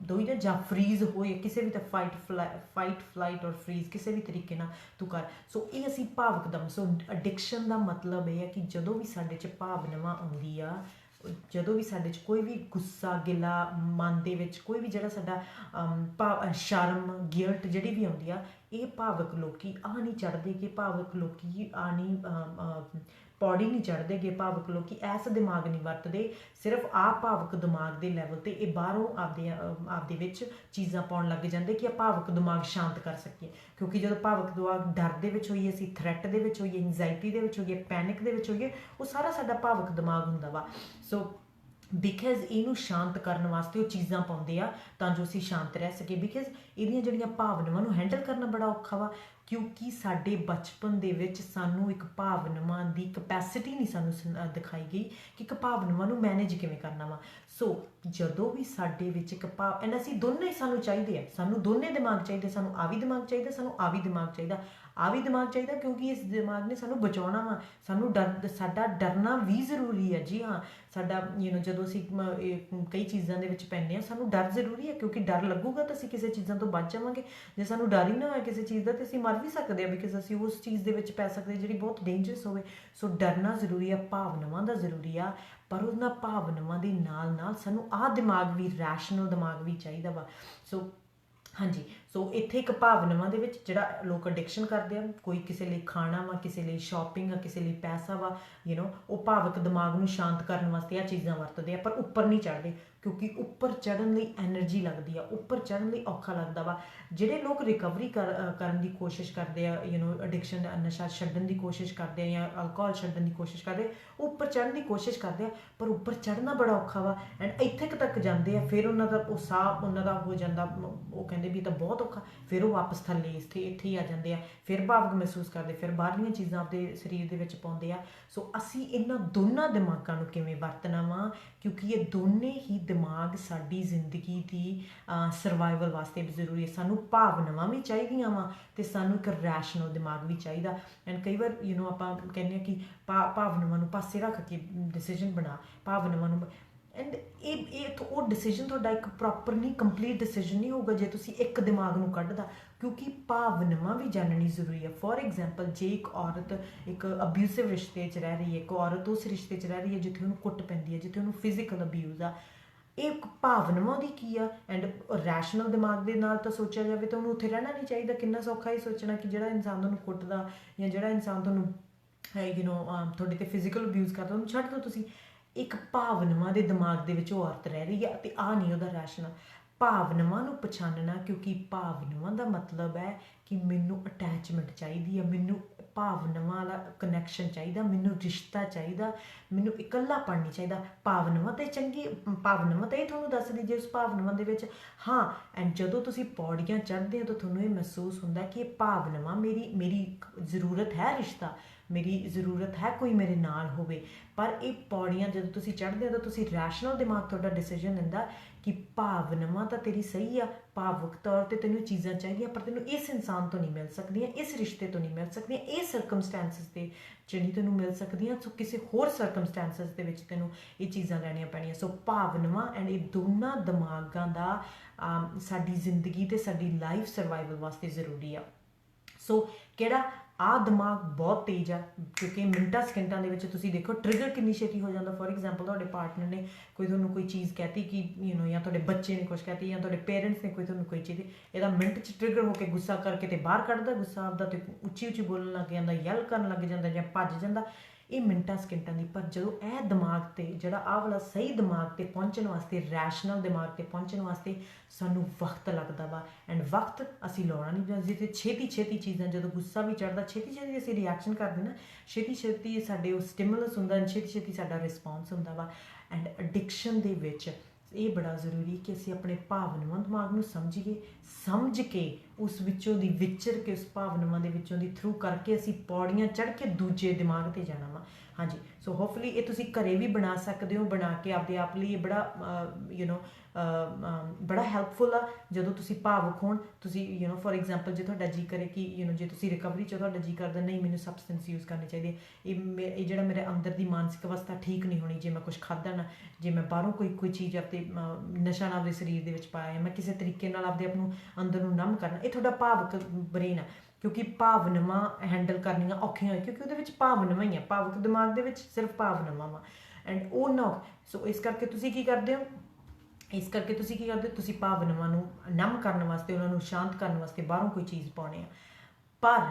ਦੋਈ ਨਾ, ਜਾਂ ਫਰੀਜ਼ ਹੋਏ ਕਿਸੇ ਵੀ, ਤਾਂ ਫਾਈਟ ਫਲਾਈਟ ਔਰ ਫਰੀਜ਼ ਕਿਸੇ ਵੀ ਤਰੀਕੇ ਨਾਲ ਤੂੰ ਕਰ। ਸੋ ਇਹ ਅਸੀਂ ਭਾਵੁਕ ਦਮ। ਸੋ ਅਡਿਕਸ਼ਨ ਦਾ ਮਤਲਬ ਇਹ ਹੈ ਕਿ ਜਦੋਂ ਵੀ ਸਾਡੇ 'ਚ ਭਾਵਨਾਵਾਂ ਆਉਂਦੀ ਆ, ਜਦੋਂ ਵੀ ਸਾਡੇ 'ਚ ਕੋਈ ਵੀ ਗੁੱਸਾ ਗਿਲਾ ਮਨ ਦੇ ਵਿੱਚ, ਕੋਈ ਵੀ ਜਿਹੜਾ ਸਾਡਾ ਸ਼ਰਮ ਗਿਲਟ ਜਿਹੜੀ ਵੀ ਆਉਂਦੀ ਆ, ਇਹ ਭਾਵੁਕ ਲੋਕੀ ਆ ਨਹੀਂ ਚੜ੍ਹਦੇ, ਕਿ ਭਾਵੁਕ ਲੋਕੀ ਆ ਨਹੀਂ ਪੌੜੀ ਨਹੀਂ ਚੜ੍ਹਦੇ ਗੇ, ਭਾਵੁਕ ਲੋਕੀ ਐਸ ਦਿਮਾਗ ਨਹੀਂ ਵਰਤਦੇ, ਸਿਰਫ ਭਾਵੁਕ ਦਿਮਾਗ ਦੇ ਲੈਵਲ 'ਤੇ ਇਹ ਬਾਹਰੋਂ ਆਪਦੇ ਵਿੱਚ ਚੀਜ਼ਾਂ ਪਾਉਣ ਲੱਗ ਜਾਂਦੇ ਕਿ ਭਾਵੁਕ ਦਿਮਾਗ ਸ਼ਾਂਤ ਕਰ ਸਕੀਏ। ਕਿਉਂਕਿ ਜਦੋਂ ਭਾਵੁਕ ਦਿਮਾਗ ਡਰ ਦੇ ਵਿੱਚ ਹੋਈਏ, ਅਸੀਂ ਥ੍ਰੈਟ ਦੇ ਵਿੱਚ ਹੋਈਏ, ਐਂਗਜ਼ਾਇਟੀ ਦੇ ਵਿੱਚ ਹੋਈਏ, ਪੈਨਿਕ ਦੇ ਵਿੱਚ ਹੋਈਏ, ਉਹ ਸਾਰਾ ਸਾਡਾ ਭਾਵੁਕ ਦਿਮਾਗ ਹੁੰਦਾ ਵਾ। ਸੋ ਬਿਕਾਜ਼ ਇਹਨੂੰ ਸ਼ਾਂਤ ਕਰਨ ਵਾਸਤੇ ਉਹ ਚੀਜ਼ਾਂ ਪਾਉਂਦੇ ਆ ਤਾਂ ਜੋ ਅਸੀਂ ਸ਼ਾਂਤ ਰਹਿ ਸਕੀਏ। ਬਿਕਾਜ਼ ਇਹਦੀਆਂ ਜਿਹੜੀਆਂ ਭਾਵਨਾਵਾਂ ਨੂੰ ਹੈਂਡਲ ਕਰਨਾ ਬੜਾ ਔਖਾ ਵਾ, ਕਿਉਂਕਿ ਸਾਡੇ ਬਚਪਨ ਦੇ ਵਿੱਚ ਸਾਨੂੰ ਇੱਕ ਭਾਵਨਾਵਾਂ ਦੀ ਕਪੈਸਿਟੀ ਨਹੀਂ ਸਾਨੂੰ ਦਿਖਾਈ ਗਈ ਕਿ ਇੱਕ ਭਾਵਨਾਵਾਂ ਨੂੰ ਮੈਨੇਜ ਕਿਵੇਂ ਕਰਨਾ ਵਾ। ਸੋ ਜਦੋਂ ਵੀ ਸਾਡੇ ਵਿੱਚ ਇੱਕ ਐਂਡ ਅਸੀਂ ਦੋਨੇ ਸਾਨੂੰ ਚਾਹੀਦੇ ਆ, ਸਾਨੂੰ ਦੋਨੇ ਦਿਮਾਗ ਚਾਹੀਦੇ, ਸਾਨੂੰ ਆ ਵੀ ਦਿਮਾਗ ਚਾਹੀਦਾ, ਸਾਨੂੰ ਆ ਵੀ ਦਿਮਾਗ ਚਾਹੀਦਾ, ਆ ਵੀ ਦਿਮਾਗ ਚਾਹੀਦਾ, ਕਿਉਂਕਿ ਇਸ ਦਿਮਾਗ ਨੇ ਸਾਨੂੰ ਬਚਾਉਣਾ ਵਾ। ਸਾਨੂੰ ਸਾਡਾ ਡਰਨਾ ਵੀ ਜ਼ਰੂਰੀ ਹੈ। ਜੀ ਹਾਂ, ਸਾਡਾ ਜਦੋਂ ਅਸੀਂ ਕਈ ਚੀਜ਼ਾਂ ਦੇ ਵਿੱਚ ਪੈਂਦੇ ਹਾਂ, ਸਾਨੂੰ ਡਰ ਜ਼ਰੂਰੀ ਹੈ, ਕਿਉਂਕਿ ਡਰ ਲੱਗੂਗਾ ਤਾਂ ਅਸੀਂ ਕਿਸੇ ਚੀਜ਼ਾਂ ਤੋਂ ਬਚ ਜਾਵਾਂਗੇ। ਜੇ ਸਾਨੂੰ ਡਰ ਹੀ ਨਾ ਹੋਇਆ ਕਿਸੇ ਚੀਜ਼ ਦਾ, ਤਾਂ ਅਸੀਂ ਮਰ ਵੀ ਸਕਦੇ ਹਾਂ, ਬਿਕਾਜ਼ ਅਸੀਂ ਉਸ ਚੀਜ਼ ਦੇ ਵਿੱਚ ਪੈ ਸਕਦੇ ਜਿਹੜੀ ਬਹੁਤ ਡੇਂਜਰਸ ਹੋਵੇ। ਸੋ ਡਰਨਾ ਜ਼ਰੂਰੀ ਆ, ਭਾਵਨਾਵਾਂ ਦਾ ਜ਼ਰੂਰੀ ਆ, ਪਰ ਉਹਨਾਂ ਭਾਵਨਾਵਾਂ ਦੇ ਨਾਲ ਨਾਲ ਸਾਨੂੰ ਦਿਮਾਗ ਵੀ, ਰੈਸ਼ਨਲ ਦਿਮਾਗ ਵੀ ਚਾਹੀਦਾ ਵਾ। ਸੋ ਹਾਂਜੀ, ਸੋ ਇੱਥੇ ਇੱਕ ਭਾਵਨਾਵਾਂ ਦੇ ਵਿੱਚ ਜਿਹੜਾ ਲੋਕ ਅਡਿਕਸ਼ਨ ਕਰਦੇ ਆ, ਕੋਈ ਕਿਸੇ ਲਈ ਖਾਣਾ ਵਾ, ਕਿਸੇ ਲਈ ਸ਼ਾਪਿੰਗ ਆ, ਕਿਸੇ ਲਈ ਪੈਸਾ ਵਾ, ਉਹ ਭਾਵੁਕ ਦਿਮਾਗ ਨੂੰ ਸ਼ਾਂਤ ਕਰਨ ਵਾਸਤੇ ਇਹ ਚੀਜ਼ਾਂ ਵਰਤਦੇ ਆ, ਪਰ ਉੱਪਰ ਨਹੀਂ ਚੜ੍ਹਦੇ, ਕਿਉਂਕਿ ਉੱਪਰ ਚੜ੍ਹਨ ਲਈ ਐਨਰਜੀ ਲੱਗਦੀ ਆ, ਉੱਪਰ ਚੜ੍ਹਨ ਲਈ ਔਖਾ ਲੱਗਦਾ ਵਾ। ਜਿਹੜੇ ਲੋਕ ਰਿਕਵਰੀ ਕਰਨ ਦੀ ਕੋਸ਼ਿਸ਼ ਕਰਦੇ ਆ, ਅਡਿਕਸ਼ਨ ਨਸ਼ਾ ਛੱਡਣ ਦੀ ਕੋਸ਼ਿਸ਼ ਕਰਦੇ ਆ ਜਾਂ ਅਲਕੋਹਲ ਛੱਡਣ ਦੀ ਕੋਸ਼ਿਸ਼ ਕਰਦੇ, ਉਹ ਉੱਪਰ ਚੜ੍ਹਨ ਦੀ ਕੋਸ਼ਿਸ਼ ਕਰਦੇ ਆ, ਪਰ ਉੱਪਰ ਚੜ੍ਹਨਾ ਬੜਾ ਔਖਾ ਵਾ। ਐਂਡ ਇੱਥੇ ਤੱਕ ਜਾਂਦੇ ਆ, ਫਿਰ ਉਹਨਾਂ ਦਾ ਉਹ ਸਾਹ ਉਹਨਾਂ ਦਾ ਹੋ ਜਾਂਦਾ, ਉਹ ਕਹਿੰਦੇ ਵੀ ਤਾਂ ਬਹੁਤ ਔਖਾ, ਫਿਰ ਉਹ ਵਾਪਸ ਥੱਲੇ ਇੱਥੇ ਹੀ ਆ ਜਾਂਦੇ ਆ, ਫਿਰ ਭਾਵੁਕ ਮਹਿਸੂਸ ਕਰਦੇ, ਫਿਰ ਬਾਹਰਲੀਆਂ ਚੀਜ਼ਾਂ ਆਪਣੇ ਸਰੀਰ ਦੇ ਵਿੱਚ ਪਾਉਂਦੇ ਆ। ਸੋ ਅਸੀਂ ਇਹਨਾਂ ਦੋਨਾਂ ਦਿਮਾਗਾਂ ਨੂੰ ਕਿਵੇਂ ਵਰਤਣਾ ਵਾ, ਕਿਉਂਕਿ ਇਹ ਦੋਨੇ ਹੀ ਦਿਮਾਗ ਸਾਡੀ ਜ਼ਿੰਦਗੀ ਦੀ ਸਰਵਾਈਵਲ ਵਾਸਤੇ ਵੀ ਜ਼ਰੂਰੀ ਹੈ। ਸਾਨੂੰ ਭਾਵਨਾਵਾਂ ਵੀ ਚਾਹੀਦੀਆਂ ਵਾ ਅਤੇ ਸਾਨੂੰ ਇੱਕ ਰੈਸ਼ਨਲ ਦਿਮਾਗ ਵੀ ਚਾਹੀਦਾ। ਐਂਡ ਕਈ ਵਾਰ ਆਪਾਂ ਕਹਿੰਦੇ ਹਾਂ ਕਿ ਭਾਵਨਾਵਾਂ ਨੂੰ ਪਾਸੇ ਰੱਖ ਕੇ ਡਿਸੀਜ਼ਨ ਬਣਾ, ਭਾਵਨਾਵਾਂ ਨੂੰ, ਐਂਡ ਉਹ ਡਿਸੀਜ਼ਨ ਤੁਹਾਡਾ ਇੱਕ ਪ੍ਰੋਪਰ ਨਹੀਂ, ਕੰਪਲੀਟ ਡਿਸੀਜ਼ਨ ਨਹੀਂ ਹੋਊਗਾ ਜੇ ਤੁਸੀਂ ਇੱਕ ਦਿਮਾਗ ਨੂੰ ਕੱਢਦਾ, ਕਿਉਂਕਿ ਭਾਵਨਾਵਾਂ ਵੀ ਜਾਣਨੀ ਜ਼ਰੂਰੀ ਹੈ। ਫੋਰ ਐਗਜ਼ਾਮਪਲ ਜੇ ਇੱਕ ਔਰਤ ਇੱਕ ਅਬਿਊਸਿਵ ਰਿਸ਼ਤੇ 'ਚ ਰਹਿ ਰਹੀ ਹੈ, ਇੱਕ ਔਰਤ ਉਸ ਰਿਸ਼ਤੇ 'ਚ ਰਹਿ ਰਹੀ ਹੈ ਜਿੱਥੇ ਉਹਨੂੰ ਕੁੱਟ ਪੈਂਦੀ ਹੈ, ਜਿੱਥੇ ਉਹਨੂੰ ਫਿਜ਼ੀਕਲ ਅਬਿਊਜ਼ ਆ, ਇਹ ਭਾਵਨਾਵਾਂ ਦੀ ਕੀ ਆ। ਐਂਡ ਰੈਸ਼ਨਲ ਦਿਮਾਗ ਦੇ ਨਾਲ ਤਾਂ ਸੋਚਿਆ ਜਾਵੇ ਤਾਂ ਉਹਨੂੰ ਉੱਥੇ ਰਹਿਣਾ ਨਹੀਂ ਚਾਹੀਦਾ। ਕਿੰਨਾ ਸੌਖਾ ਹੀ ਸੋਚਣਾ ਕਿ ਜਿਹੜਾ ਇਨਸਾਨ ਤੁਹਾਨੂੰ ਕੁੱਟਦਾ ਜਾਂ ਜਿਹੜਾ ਇਨਸਾਨ ਤੁਹਾਨੂੰ ਤੁਹਾਡੇ 'ਤੇ ਫਿਜ਼ੀਕਲ ਅਬਿਊਜ਼ ਕਰਦਾ, ਉਹਨੂੰ ਛੱਡ ਦਿਓ ਤੁਸੀਂ। ਇੱਕ ਭਾਵਨਾਵਾਂ ਦੇ ਦਿਮਾਗ ਦੇ ਵਿੱਚ ਉਹ ਔਰਤ ਰਹਿ ਰਹੀ ਆ ਅਤੇ ਨਹੀਂ ਉਹਦਾ ਰੈਸ਼ਨਲ। ਭਾਵਨਾਵਾਂ ਨੂੰ ਪਛਾਣਨਾ, ਕਿਉਂਕਿ ਭਾਵਨਾਵਾਂ ਦਾ ਮਤਲਬ ਹੈ ਕਿ ਮੈਨੂੰ ਅਟੈਚਮੈਂਟ ਚਾਹੀਦੀ ਹੈ, ਮੈਨੂੰ ਭਾਵਨਾਵਾਂ ਵਾਲਾ ਕਨੈਕਸ਼ਨ ਚਾਹੀਦਾ, ਮੈਨੂੰ ਰਿਸ਼ਤਾ ਚਾਹੀਦਾ, ਮੈਨੂੰ ਇਕੱਲਾਪਣ ਨਹੀਂ ਚਾਹੀਦਾ। ਭਾਵਨਾਵਾਂ ਤਾਂ ਚੰਗੀ, ਭਾਵਨਾਵਾਂ ਤਾਂ ਇਹ ਤੁਹਾਨੂੰ ਦੱਸਦੀ ਜੇ ਉਸ ਭਾਵਨਾਵਾਂ ਦੇ ਵਿੱਚ ਹਾਂ। ਐਂਡ ਜਦੋਂ ਤੁਸੀਂ ਪੌੜੀਆਂ ਚੜ੍ਹਦੇ ਹੋ ਤਾਂ ਤੁਹਾਨੂੰ ਇਹ ਮਹਿਸੂਸ ਹੁੰਦਾ ਕਿ ਇਹ ਭਾਵਨਾਵਾਂ ਮੇਰੀ ਜ਼ਰੂਰਤ ਹੈ ਰਿਸ਼ਤਾ, ਮੇਰੀ ਜ਼ਰੂਰਤ ਹੈ ਕੋਈ ਮੇਰੇ ਨਾਲ ਹੋਵੇ। ਪਰ ਇਹ ਪੌੜੀਆਂ ਜਦੋਂ ਤੁਸੀਂ ਚੜ੍ਹਦੇ ਹੋ ਤਾਂ ਤੁਸੀਂ ਰੈਸ਼ਨਲ ਦਿਮਾਗ ਤੁਹਾਡਾ ਡਿਸੀਜਨ ਲੈਂਦਾ ਕਿ ਭਾਵਨਾਵਾਂ ਤਾਂ ਤੇਰੀ ਸਹੀ ਆ, ਭਾਵੁਕ ਤੌਰ 'ਤੇ ਤੈਨੂੰ ਚੀਜ਼ਾਂ ਚਾਹੀਦੀਆਂ, ਪਰ ਤੈਨੂੰ ਇਸ ਇਨਸਾਨ ਤੋਂ ਨਹੀਂ ਮਿਲ ਸਕਦੀਆਂ, ਇਸ ਰਿਸ਼ਤੇ ਤੋਂ ਨਹੀਂ ਮਿਲ ਸਕਦੀਆਂ, ਇਹ ਸਰਕਮਸਟੈਂਸਿਸ 'ਤੇ ਜਿਹੜੀ ਤੈਨੂੰ ਮਿਲ ਸਕਦੀਆਂ, ਸੋ ਕਿਸੇ ਹੋਰ ਸਰਕਮਸਟੈਂਸਿਸ ਦੇ ਵਿੱਚ ਤੈਨੂੰ ਇਹ ਚੀਜ਼ਾਂ ਲੈਣੀਆਂ ਪੈਣੀਆਂ। ਸੋ ਭਾਵਨਾਵਾਂ ਐਂਡ ਇਹ ਦੋਨਾਂ ਦਿਮਾਗਾਂ ਦਾ ਸਾਡੀ ਜ਼ਿੰਦਗੀ ਅਤੇ ਸਾਡੀ ਲਾਈਫ ਸਰਵਾਈਵਲ ਵਾਸਤੇ ਜ਼ਰੂਰੀ ਆ। ਸੋ ਕਿਹੜਾ ਦਿਮਾਗ ਬਹੁਤ ਤੇਜ਼ ਆ, ਕਿਉਂਕਿ ਮਿੰਟਾਂ ਸਕਿੰਟਾਂ ਦੇ ਵਿੱਚ ਤੁਸੀਂ ਦੇਖੋ ਟ੍ਰਿਗਰ ਕਿੰਨੀ ਛੇਤੀ ਹੋ ਜਾਂਦਾ। ਫੋਰ ਐਗਜ਼ਾਮਪਲ ਤੁਹਾਡੇ ਪਾਰਟਨਰ ਨੇ ਤੁਹਾਨੂੰ ਕੋਈ ਚੀਜ਼ ਕਹਿਤੀ ਕਿ ਜਾਂ ਤੁਹਾਡੇ ਬੱਚੇ ਨੇ ਕੁਛ ਕਹਿਤੀ, ਜਾਂ ਤੁਹਾਡੇ ਪੇਰੈਂਟਸ ਨੇ ਤੁਹਾਨੂੰ ਕੋਈ ਚੀਜ਼, ਇਹਦਾ ਮਿੰਟ 'ਚ ਟ੍ਰਿਗਰ ਹੋ ਕੇ ਗੁੱਸਾ ਕਰਕੇ ਤੇ ਬਾਹਰ ਕੱਢਦਾ ਗੁੱਸਾ ਆਪਦਾ, ਤੇ ਉੱਚੀ ਉੱਚੀ ਬੋਲਣ ਲੱਗ ਜਾਂਦਾ, ਯੈਲ ਕਰਨ ਲੱਗ ਜਾਂਦਾ ਜਾਂ ਭੱਜ ਜਾਂਦਾ। ਇਹ ਮਿੰਟਾਂ ਸਕਿੰਟਾਂ ਦੀ। ਪਰ ਜਦੋਂ ਇਹ ਦਿਮਾਗ 'ਤੇ ਜਿਹੜਾ ਵਾਲਾ ਸਹੀ ਦਿਮਾਗ 'ਤੇ ਪਹੁੰਚਣ ਵਾਸਤੇ, ਰੈਸ਼ਨਲ ਦਿਮਾਗ 'ਤੇ ਪਹੁੰਚਣ ਵਾਸਤੇ ਸਾਨੂੰ ਵਕਤ ਲੱਗਦਾ ਵਾ। ਐਂਡ ਵਕਤ ਅਸੀਂ ਲਾਉਣਾ ਨਹੀਂ ਚਾਹੀਦਾ। ਜਿੱਥੇ ਛੇਤੀ ਚੀਜ਼ਾਂ, ਜਦੋਂ ਗੁੱਸਾ ਵੀ ਚੜ੍ਹਦਾ ਛੇਤੀ ਅਸੀਂ ਰਿਐਕਸ਼ਨ ਕਰਦੇ ਨਾ, ਛੇਤੀ ਸਾਡੇ ਉਹ ਸਟਿਮੂਲਸ ਹੁੰਦਾ, ਛੇਤੀ ਸਾਡਾ ਰਿਸਪੌਂਸ ਹੁੰਦਾ ਵਾ। ਐਂਡ ਐਡਿਕਸ਼ਨ ਦੇ ਵਿੱਚ ਇਹ ਬੜਾ ਜ਼ਰੂਰੀ ਕਿ ਅਸੀਂ ਆਪਣੇ ਭਾਵਨਾਵਾਂ ਦਿਮਾਗ ਨੂੰ ਸਮਝੀਏ, ਸਮਝ ਕੇ ਉਸ ਵਿੱਚੋਂ ਦੀ ਵਿਚਰ ਕੇ, ਉਸ ਭਾਵਨਾਵਾਂ ਦੇ ਵਿੱਚੋਂ ਦੀ ਥਰੂ ਕਰਕੇ ਅਸੀਂ ਪੌੜੀਆਂ ਚੜ੍ਹ ਕੇ ਦੂਜੇ ਦਿਮਾਗ 'ਤੇ ਜਾਣਾ ਵਾ। ਹਾਂਜੀ, ਸੋ ਹੋਪਫੁਲੀ ਇਹ ਤੁਸੀਂ ਘਰੇ ਵੀ ਬਣਾ ਸਕਦੇ ਹੋ, ਬਣਾ ਕੇ ਆਪਦੇ ਆਪ ਲਈ ਇਹ ਬੜਾ ਹੈਲਪਫੁਲ ਆ। ਜਦੋਂ ਤੁਸੀਂ ਭਾਵੁਕ ਹੋਣ, ਤੁਸੀਂ ਫੋਰ ਐਗਜ਼ਾਮਪਲ ਜੇ ਤੁਹਾਡਾ ਜੀ ਕਰੇ ਕਿ ਜੇ ਤੁਸੀਂ ਰਿਕਵਰੀ 'ਚ ਤੁਹਾਡਾ ਜੀ ਕਰਦਾ ਨਹੀਂ ਮੈਨੂੰ ਸਬਸਟੈਂਸ ਯੂਜ਼ ਕਰਨੀ ਚਾਹੀਦੀ ਹੈ, ਇਹ ਜਿਹੜਾ ਮੇਰੇ ਅੰਦਰ ਦੀ ਮਾਨਸਿਕ ਅਵਸਥਾ ਠੀਕ ਨਹੀਂ ਹੋਣੀ ਜੇ ਮੈਂ ਕੁਛ ਖਾਧਾ ਨਾ, ਜੇ ਮੈਂ ਬਾਹਰੋਂ ਕੋਈ ਚੀਜ਼ ਆਪਦੇ ਨਸ਼ਾ ਨਾਲ ਆਪਦੇ ਸਰੀਰ ਦੇ ਵਿੱਚ ਪਾਇਆ, ਮੈਂ ਕਿਸੇ ਤਰੀਕੇ ਨਾਲ ਆਪਦੇ ਆਪ ਨੂੰ ਅੰਦਰ ਨੂੰ ਨਮ ਕਰਨਾ, ਇਹ ਤੁਹਾਡਾ ਭਾਵੁਕ ਬ੍ਰੇਨ ਆ। ਕਿਉਂਕਿ ਭਾਵਨਾਵਾਂ ਹੈਂਡਲ ਕਰਨੀਆਂ ਔਖੀਆਂ ਹੋਈਆਂ, ਕਿਉਂਕਿ ਉਹਦੇ ਵਿੱਚ ਭਾਵਨਾਵਾਂ ਹੀ ਆ, ਭਾਵੁਕ ਦਿਮਾਗ ਦੇ ਵਿੱਚ ਸਿਰਫ ਭਾਵਨਾਵਾਂ ਵਾ। ਐਂਡ ਉਹ ਨਾ, ਸੋ ਇਸ ਕਰਕੇ ਤੁਸੀਂ ਕੀ ਕਰਦੇ ਹੋ, ਤੁਸੀਂ ਭਾਵਨਾਵਾਂ ਨੂੰ ਨਮ ਕਰਨ ਵਾਸਤੇ, ਉਹਨਾਂ ਨੂੰ ਸ਼ਾਂਤ ਕਰਨ ਵਾਸਤੇ ਬਾਹਰੋਂ ਕੋਈ ਚੀਜ਼ ਪਾਉਣੀ ਆ। ਪਰ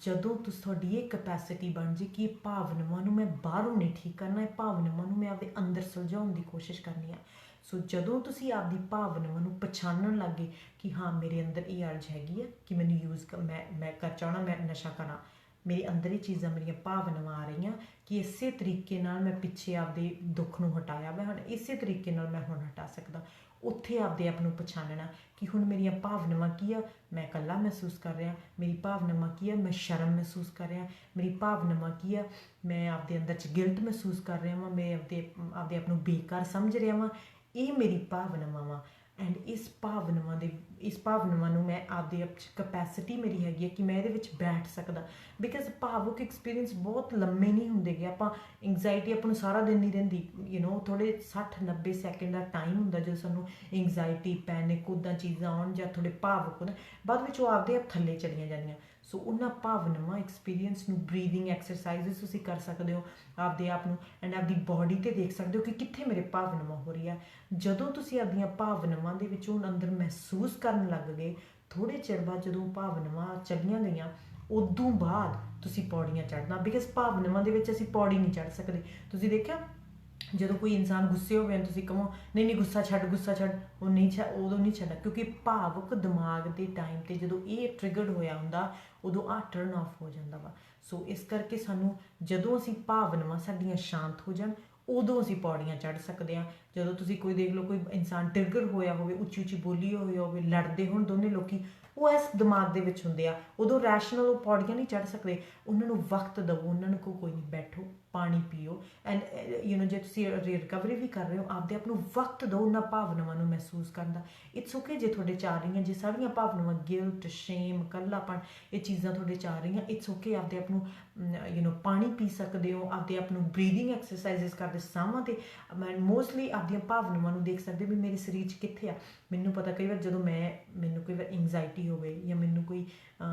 ਜਦੋਂ ਤੁਹਾਡੀ ਇਹ ਕੈਪੈਸਿਟੀ ਬਣ ਜੇ ਕਿ ਭਾਵਨਾਵਾਂ ਨੂੰ ਮੈਂ ਬਾਹਰੋਂ ਨਹੀਂ ਠੀਕ ਕਰਨਾ, ਇਹ ਭਾਵਨਾਵਾਂ ਨੂੰ ਮੈਂ ਆਪਦੇ ਅੰਦਰ ਸੁਲਝਾਉਣ ਦੀ ਕੋਸ਼ਿਸ਼ ਕਰਨੀ ਆ। ਸੋ ਜਦੋਂ ਤੁਸੀਂ ਆਪਦੀ ਭਾਵਨਾਵਾਂ ਨੂੰ ਪਛਾਣਨ ਲੱਗੇ ਕਿ ਹਾਂ ਮੇਰੇ ਅੰਦਰ ਇਹ ਅਰਜ਼ ਹੈਗੀ ਹੈ ਕਿ ਮੈਨੂੰ ਮੈਂ ਚਾਹਣਾ ਮੈਂ ਨਸ਼ਾ ਕਰਾਂ, ਮੇਰੇ ਅੰਦਰ ਇਹ ਚੀਜ਼ਾਂ, ਮੇਰੀਆਂ ਭਾਵਨਾਵਾਂ ਆ ਰਹੀਆਂ ਕਿ ਇਸੇ ਤਰੀਕੇ ਨਾਲ ਮੈਂ ਪਿੱਛੇ ਆਪਦੇ ਦੁੱਖ ਨੂੰ ਹਟਾਇਆ, ਮੈਂ ਹੁਣ ਇਸੇ ਤਰੀਕੇ ਨਾਲ ਮੈਂ ਹੁਣ ਹਟਾ ਸਕਦਾ। ਉੱਥੇ ਆਪਦੇ ਆਪ ਨੂੰ ਪਛਾਣਨਾ ਕਿ ਹੁਣ ਮੇਰੀਆਂ ਭਾਵਨਾਵਾਂ ਕੀ ਆ, ਮੈਂ ਇਕੱਲਾ ਮਹਿਸੂਸ ਕਰ ਰਿਹਾ, ਮੇਰੀ ਭਾਵਨਾਵਾਂ ਕੀ ਆ, ਮੈਂ ਸ਼ਰਮ ਮਹਿਸੂਸ ਕਰ ਰਿਹਾ, ਮੇਰੀ ਭਾਵਨਾਵਾਂ ਕੀ ਆ, ਮੈਂ ਆਪਦੇ ਅੰਦਰ 'ਚ ਗਿਲਟ ਮਹਿਸੂਸ ਕਰ ਰਿਹਾ ਵਾਂ, ਮੈਂ ਆਪਦੇ ਆਪ ਨੂੰ ਬੇਕਾਰ ਸਮਝ ਰਿਹਾ ਵਾਂ, ਇਹ ਮੇਰੀ ਭਾਵਨਾਵਾਂ ਵਾ। ਐਂਡ ਇਸ ਭਾਵਨਾਵਾਂ ਨੂੰ ਮੈਂ ਆਪਦੇ ਆਪ 'ਚ ਕੈਪੈਸਿਟੀ ਮੇਰੀ ਹੈਗੀ ਹੈ ਕਿ ਮੈਂ ਇਹਦੇ ਵਿੱਚ ਬੈਠ ਸਕਦਾ। ਬਿਕਾਜ਼ ਭਾਵੁਕ ਐਕਸਪੀਰੀਅੰਸ ਬਹੁਤ ਲੰਮੇ ਨਹੀਂ ਹੁੰਦੇ ਗੇ। ਆਪਾਂ ਐਂਗਜ਼ਾਇਟੀ ਆਪਾਂ ਨੂੰ ਸਾਰਾ ਦਿਨ ਨਹੀਂ ਰਹਿੰਦੀ, ਥੋੜ੍ਹੇ 60-90 ਸੈਕਿੰਡ ਦਾ ਟਾਈਮ ਹੁੰਦਾ ਜਦੋਂ ਸਾਨੂੰ ਐਂਗਜ਼ਾਇਟੀ, ਪੈਨਿਕ, ਉੱਦਾਂ ਚੀਜ਼ਾਂ ਆਉਣ ਜਾਂ ਥੋੜ੍ਹੇ ਭਾਵੁਕ ਹੋਣ, ਬਾਅਦ ਵਿੱਚ ਉਹ ਆਪਦੇ ਆਪ ਥੱਲੇ ਚਲੀਆਂ ਜਾਂਦੀਆਂ। ਸੋ ਉਹਨਾਂ ਭਾਵਨਾਵਾਂ ਐਕਸਪੀਰੀਅੰਸ ਨੂੰ ਬਰੀਦਿੰਗ ਐਕਸਰਸਾਈਜ਼ਸ ਤੁਸੀਂ ਕਰ ਸਕਦੇ ਹੋ ਆਪਦੇ ਆਪ ਨੂੰ, ਐਂਡ ਆਪਦੀ ਬੋਡੀ 'ਤੇ ਦੇਖ ਸਕਦੇ ਹੋ ਕਿ ਕਿੱਥੇ ਮੇਰੇ ਭਾਵਨਾਵਾਂ ਹੋ ਰਹੀ ਆ। ਜਦੋਂ ਤੁਸੀਂ ਆਪਦੀਆਂ ਭਾਵਨਾਵਾਂ ਦੇ ਵਿੱਚੋਂ ਅੰਦਰ ਮਹਿਸੂਸ ਕਰਨ ਲੱਗ ਗਏ, ਥੋੜ੍ਹੇ ਚਿਰ ਬਾਅਦ ਜਦੋਂ ਭਾਵਨਾਵਾਂ ਚਲੀਆਂ ਗਈਆਂ, ਉਦੋਂ ਬਾਅਦ ਤੁਸੀਂ ਪੌੜੀਆਂ ਚੜ੍ਹਨਾ। ਬਿਕਾਜ਼ ਭਾਵਨਾਵਾਂ ਦੇ ਵਿੱਚ ਅਸੀਂ ਪੌੜੀ ਨਹੀਂ ਚੜ੍ਹ ਸਕਦੇ। ਤੁਸੀਂ ਦੇਖਿਆ ਜਦੋਂ ਕੋਈ ਇਨਸਾਨ ਗੁੱਸੇ ਹੋਵੇ ਤੁਸੀਂ ਕਹੋ ਨਹੀਂ ਗੁੱਸਾ ਛੱਡ, ਉਹ ਉਦੋਂ ਨਹੀਂ ਛੱਡਣਾ, ਕਿਉਂਕਿ ਭਾਵੁਕ ਦਿਮਾਗ ਦੇ ਟਾਈਮ 'ਤੇ ਜਦੋਂ ਇਹ ਟ੍ਰਿਗਰਡ ਹੋਇਆ ਹੁੰਦਾ ਉਦੋਂ ਟਰਨ ਆਫ ਹੋ ਜਾਂਦਾ ਵਾ। ਸੋ ਇਸ ਕਰਕੇ ਸਾਨੂੰ ਜਦੋਂ ਅਸੀਂ ਭਾਵਨਾਵਾਂ ਸਾਡੀਆਂ ਸ਼ਾਂਤ ਹੋ ਜਾਣ ਉਦੋਂ ਅਸੀਂ ਪੌੜੀਆਂ ਚੜ੍ਹ ਸਕਦੇ ਹਾਂ। ਜਦੋਂ ਤੁਸੀਂ ਕੋਈ ਦੇਖ ਲਓ ਕੋਈ ਇਨਸਾਨ ਟ੍ਰਿਗਰ ਹੋਇਆ ਹੋਵੇ, ਉੱਚੀ ਬੋਲੀ ਹੋਈ ਹੋਵੇ, ਲੜਦੇ ਹੋਣ ਦੋਨੇ ਲੋਕੀ, ਉਹ ਇਸ ਦਿਮਾਗ ਦੇ ਵਿੱਚ ਹੁੰਦੇ ਆ, ਉਦੋਂ ਰੈਸ਼ਨਲ ਉਹ ਪੌੜੀਆਂ ਨਹੀਂ ਚੜ੍ਹ ਸਕਦੇ। ਉਹਨਾਂ ਨੂੰ ਵਕਤ ਦਿਓ, ਉਹਨਾਂ ਨੂੰ ਕੋਈ ਨਹੀਂ, ਬੈਠੋ, ਪਾਣੀ ਪੀਓ। ਐਂਡ ਜੇ ਤੁਸੀਂ ਰਿਕਵਰੀ ਵੀ ਕਰ ਰਹੇ ਹੋ, ਆਪਦੇ ਆਪ ਨੂੰ ਵਕਤ ਦਿਓ ਉਹਨਾਂ ਭਾਵਨਾਵਾਂ ਨੂੰ ਮਹਿਸੂਸ ਕਰਨ ਦਾ। ਇਟਸ ਓਕੇ ਜੇ ਤੁਹਾਡੇ 'ਚ ਆ ਰਹੀਆਂ, ਜੇ ਸਾਰੀਆਂ ਭਾਵਨਾਵਾਂ ਗਿਲਟ, ਸ਼ੇਮ, ਇਕੱਲਾਪਣ, ਇਹ ਚੀਜ਼ਾਂ ਤੁਹਾਡੇ 'ਚ ਆ ਰਹੀਆਂ, ਇਟਸ ਓਕੇ। ਆਪਦੇ ਆਪ ਨੂੰ ਪਾਣੀ ਪੀ ਸਕਦੇ ਹੋ, ਆਪਦੇ ਆਪ ਨੂੰ ਬਰੀਦਿੰਗ ਐਕਸਰਸਾਈਜ਼ਸ ਕਰਦੇ ਸਾਹਾਂ 'ਤੇ ਮੋਸਟਲੀ ਆਪਦੀਆਂ ਭਾਵਨਾਵਾਂ ਨੂੰ ਦੇਖ ਸਕਦੇ ਵੀ ਮੇਰੇ ਸਰੀਰ 'ਚ ਕਿੱਥੇ ਆ। ਮੈਨੂੰ ਪਤਾ ਕਈ ਵਾਰ ਜਦੋਂ ਮੈਨੂੰ ਕਈ ਵਾਰ ਐਂਗਜ਼ਾਇਟੀ ਹੋਵੇ ਜਾਂ ਮੈਨੂੰ ਕੋਈ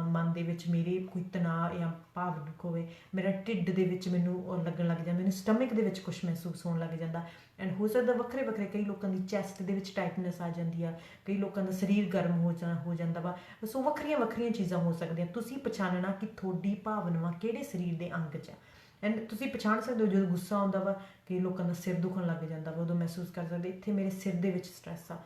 ਮਨ ਦੇ ਵਿੱਚ ਮੇਰੇ ਕੋਈ ਤਣਾਅ ਜਾਂ ਭਾਵੁਕ ਹੋਵੇ, ਮੇਰਾ ਢਿੱਡ ਦੇ ਵਿੱਚ ਮੈਨੂੰ ਲੱਗਣ ਲੱਗ ਜਾਂਦਾ, ਮੈਨੂੰ ਸਟਮਕ ਦੇ ਵਿੱਚ ਕੁਛ ਮਹਿਸੂਸ ਹੋਣ ਲੱਗ ਜਾਂਦਾ। ਐਂਡ ਹੋ ਸਕਦਾ ਵੱਖਰੇ ਕਈ ਲੋਕਾਂ ਦੀ ਚੈਸਟ ਦੇ ਵਿੱਚ ਟਾਈਟਨੈਸ ਆ ਜਾਂਦੀ ਆ, ਕਈ ਲੋਕਾਂ ਦਾ ਸਰੀਰ ਗਰਮ ਹੋ ਜਾਂਦਾ ਵਾ। ਸੋ ਵੱਖਰੀਆਂ ਚੀਜ਼ਾਂ ਹੋ ਸਕਦੀਆਂ। ਤੁਸੀਂ ਪਛਾਣਨਾ ਕਿ ਤੁਹਾਡੀ ਭਾਵਨਾਵਾਂ ਕਿਹੜੇ ਸਰੀਰ ਦੇ ਅੰਗ 'ਚ ਆ। ਐਂਡ ਤੁਸੀਂ ਪਛਾਣ ਸਕਦੇ ਹੋ ਜਦੋਂ ਗੁੱਸਾ ਆਉਂਦਾ ਵਾ, ਕਈ ਲੋਕਾਂ ਦਾ ਸਿਰ ਦੁਖਣ ਲੱਗ ਜਾਂਦਾ ਵਾ, ਉਦੋਂ ਮਹਿਸੂਸ ਕਰ ਸਕਦੇ ਇੱਥੇ ਮੇਰੇ ਸਿਰ ਦੇ ਵਿੱਚ ਸਟ੍ਰੈਸ ਆ।